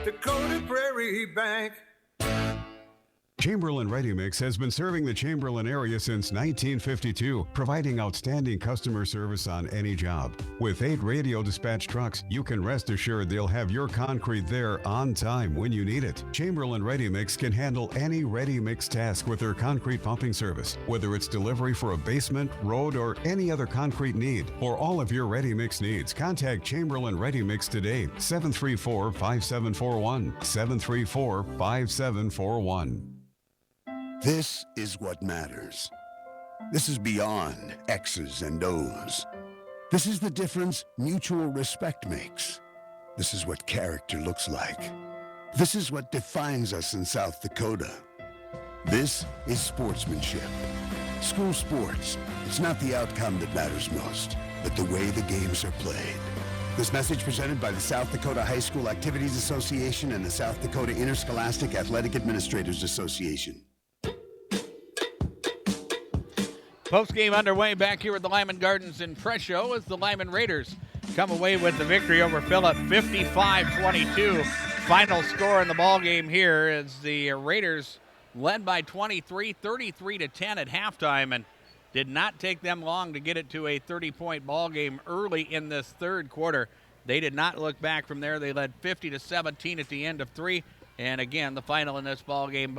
Dakota Prairie Bank. Chamberlain Ready Mix has been serving the Chamberlain area since 1952, providing outstanding customer service on any job. With 8 radio dispatch trucks, you can rest assured they'll have your concrete there on time when you need it. Chamberlain Ready Mix can handle any ready mix task with their concrete pumping service, whether it's delivery for a basement, road, or any other concrete need. For all of your ready mix needs, contact Chamberlain Ready Mix today, 734-5741, 734-5741. This is what matters. This is beyond X's and O's. This is the difference mutual respect makes. This is what character looks like. This is what defines us in South Dakota. This is sportsmanship. School sports, it's not the outcome that matters most, but the way the games are played. This message presented by the South Dakota High School Activities Association and the South Dakota Interscholastic Athletic Administrators Association. Post-game underway back here at the Lyman Gardens in Presho as the Lyman Raiders come away with the victory over Phillip, 55-22. Final score in the ball game here is the Raiders led by 23, 33-10 at halftime, and did not take them long to get it to a 30-point ball game early in this third quarter. They did not look back from there. They led 50-17 at the end of 3, and again, the final in this ball game,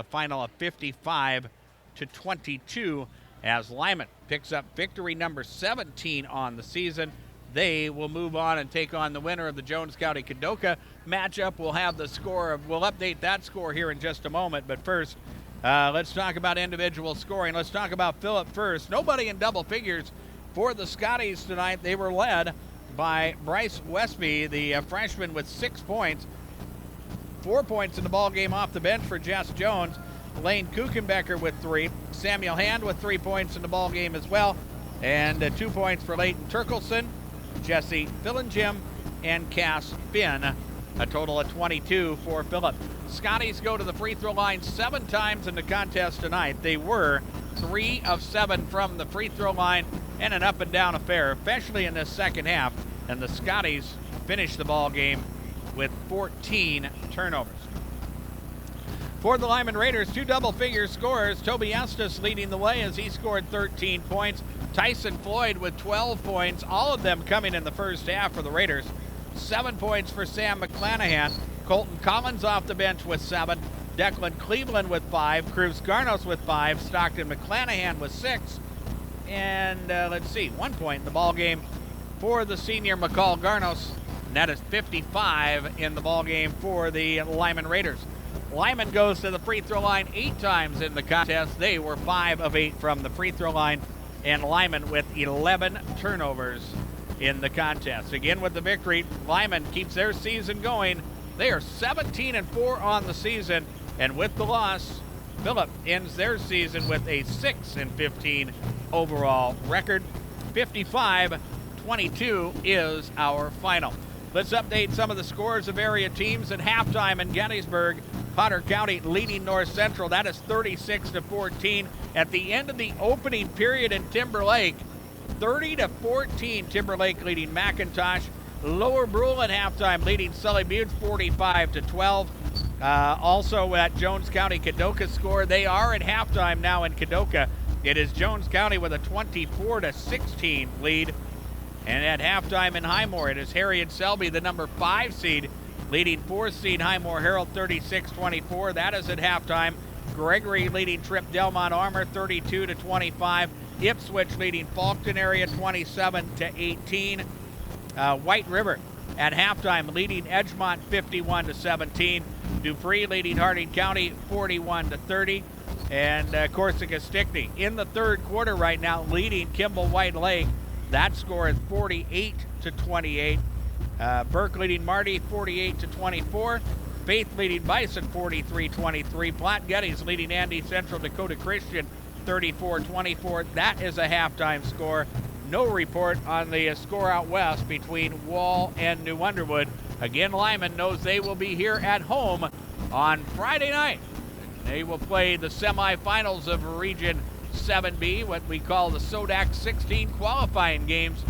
final of 55-22. As Lyman picks up victory number 17 on the season. They will move on and take on the winner of the Jones County Kadoka matchup. We'll have the score we'll update that score here in just a moment. But first, let's talk about individual scoring. Let's talk about Phillip first. Nobody in double figures for the Scotties tonight. They were led by Bryce Westby, the freshman, with 6 points. 4 points in the ball game off the bench for Jess Jones. Lane Kuchenbecker with 3. Samuel Hand with 3 points in the ball game as well. And 2 points for Leighton Turkelson, Jesse Fillingham, and Cass Finn. A total of 22 for Phillip. Scotties go to the free throw line 7 times in the contest tonight. They were 3 of 7 from the free throw line, and an up and down affair, especially in this second half. And the Scotties finished the ball game with 14 turnovers. For the Lyman Raiders, 2 double-figure scorers. Toby Estes leading the way as he scored 13 points. Tyson Floyd with 12 points, all of them coming in the first half for the Raiders. 7 points for Sam McClanahan. Colton Collins off the bench with 7. Declan Cleveland with 5. Cruz Garnos with 5. Stockton McClanahan with 6. And 1 point in the ball game for the senior McCall Garnos. And that is 55 in the ball game for the Lyman Raiders. Lyman goes to the free throw line 8 times in the contest. They were 5 of 8 from the free throw line, and Lyman with 11 turnovers in the contest. Again, with the victory, Lyman keeps their season going. They are 17-4 on the season, and with the loss, Phillip ends their season with a 6-15 overall record. 55-22 is our final. Let's update some of the scores of area teams at halftime in Gettysburg. Potter County leading North Central. That is 36-14. At the end of the opening period in Timberlake, 30-14. Timberlake leading McIntosh. Lower Brule at halftime leading Sully Butte 45-12. Also at Jones County, Kadoka score. They are at halftime now in Kadoka. It is Jones County with a 24-16 lead. And at halftime in Highmore, it is Harriet Selby, the number 5 seed, leading 4th seed Highmore Herald 36-24. That is at halftime. Gregory leading Trip Delmont Armor 32-25. Ipswich leading Faulkton area 27-18. White River at halftime leading Edgemont 51-17. Dupree leading Harding County 41-30. And Corsica Stickney in the third quarter right now leading Kimball White Lake. That score is 48-28. Burke leading Marty 48-24. Faith leading Bison 43-23. Platte Geddes leading Andy Central Dakota Christian 34-24. That is a halftime score. No report on the score out west between Wall and New Underwood. Again, Lyman knows they will be here at home on Friday night. They will play the semifinals of Region 7B, what we call the SODAC 16 qualifying games.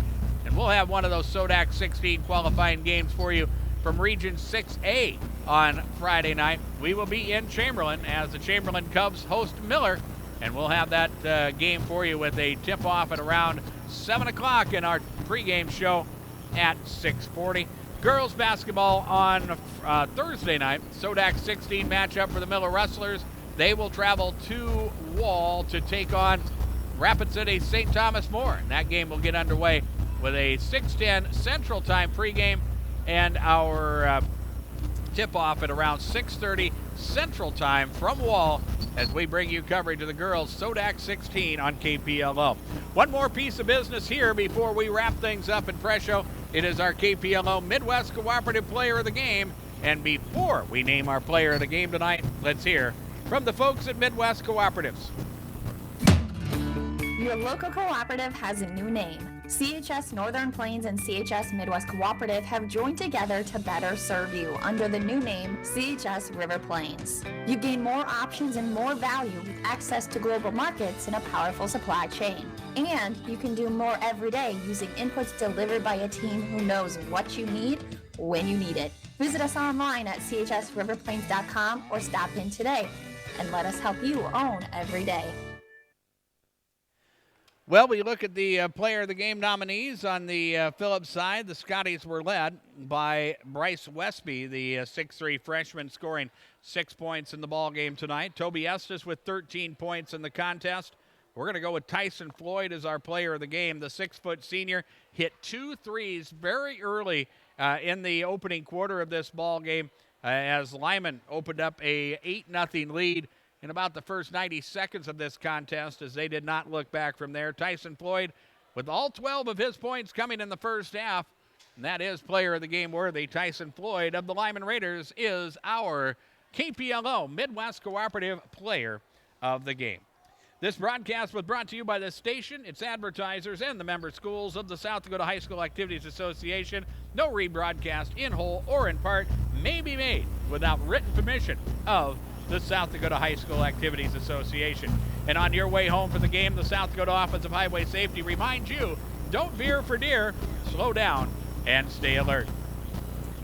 And we'll have one of those SODAC 16 qualifying games for you from Region 6A on Friday night. We will be in Chamberlain as the Chamberlain Cubs host Miller, and we'll have that game for you with a tip-off at around 7 o'clock in our pregame show at 6:40. Girls basketball on Thursday night, Sodak 16 matchup for the Miller Rustlers. They will travel to Wall to take on Rapid City St. Thomas More. And that game will get underway with a 6:10 Central Time pregame and our tip-off at around 6:30 Central Time from Wall as we bring you coverage of the girls Sodak 16 on KPLO. One more piece of business here before we wrap things up in Presho. It is our KPLO Midwest Cooperative Player of the Game. And before we name our player of the game tonight, let's hear from the folks at Midwest Cooperatives. Your local cooperative has a new name. CHS Northern Plains and CHS Midwest Cooperative have joined together to better serve you under the new name CHS River Plains. You gain more options and more value with access to global markets and a powerful supply chain. And you can do more every day using inputs delivered by a team who knows what you need when you need it. Visit us online at chsriverplains.com or stop in today and let us help you own every day. Well, we look at the player of the game nominees on the Phillips side. The Scotties were led by Bryce Westby, the 6'3 freshman, scoring 6 points in the ball game tonight. Toby Estes with 13 points in the contest. We're going to go with Tyson Floyd as our player of the game. The 6-foot senior hit 2 threes very early in the opening quarter of this ball game as Lyman opened up a 8-0 lead in about the first 90 seconds of this contest as they did not look back from there. Tyson Floyd with all 12 of his points coming in the first half, and that is player of the game worthy. Tyson Floyd of the Lyman Raiders is our KPLO Midwest Cooperative Player of the Game. This broadcast was brought to you by this station, its advertisers, and the member schools of the South Dakota High School Activities Association. No rebroadcast in whole or in part may be made without written permission of the South Dakota High School Activities Association. And on your way home for the game, the South Dakota Office of Highway Safety reminds you, don't veer for deer, slow down, and stay alert.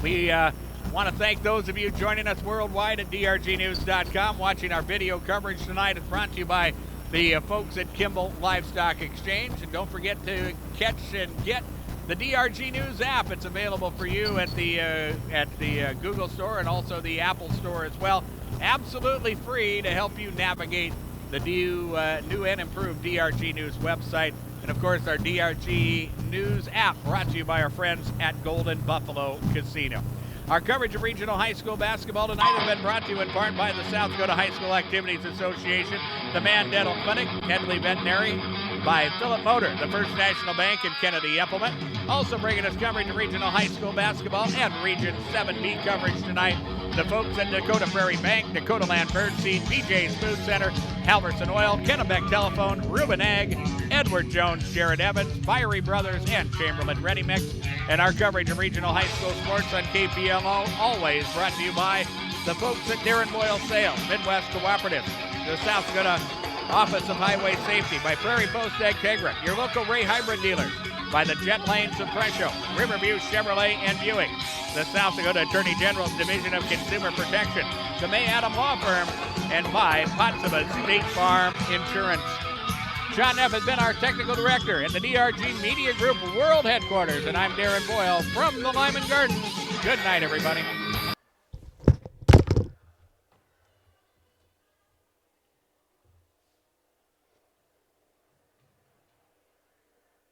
We want to thank those of you joining us worldwide at drgnews.com. Watching our video coverage tonight is brought to you by the folks at Kimball Livestock Exchange. And don't forget to catch and get the DRG News app. It's available for you at the Google Store and also the Apple Store as well. Absolutely free to help you navigate the new and improved DRG News website. And, of course, our DRG News app brought to you by our friends at Golden Buffalo Casino. Our coverage of regional high school basketball tonight has been brought to you in part by the South Dakota High School Activities Association, the Mann Dental Clinic, Headley Veterinary, by Philip Motor, the First National Bank, and Kennedy Implement. Also bringing us coverage of regional high school basketball and Region 7B coverage tonight. The folks at Dakota Prairie Bank, Dakota Land Birdseed, BJ's Food Center, Halverson Oil, Kennebec Telephone, Reuben Ag, Edward Jones, Jared Evans, Fiery Brothers, and Chamberlain Ready Mix. And our coverage of regional high school sports on KPLO, always brought to you by the folks at Darren Boyle Sales, Midwest Cooperative, the South Dakota Office of Highway Safety, by Prairie Post Ag Tegra, your local Ray Hybrid dealers, by the Jet Lanes of Presho, Riverview Chevrolet and Buick, the South Dakota Attorney General's Division of Consumer Protection, the May Adam Law Firm, and by Potsdam State Farm Insurance. John Neff has been our technical director in the DRG Media Group World Headquarters, and I'm Darren Boyle from the Lyman Gardens. Good night, everybody.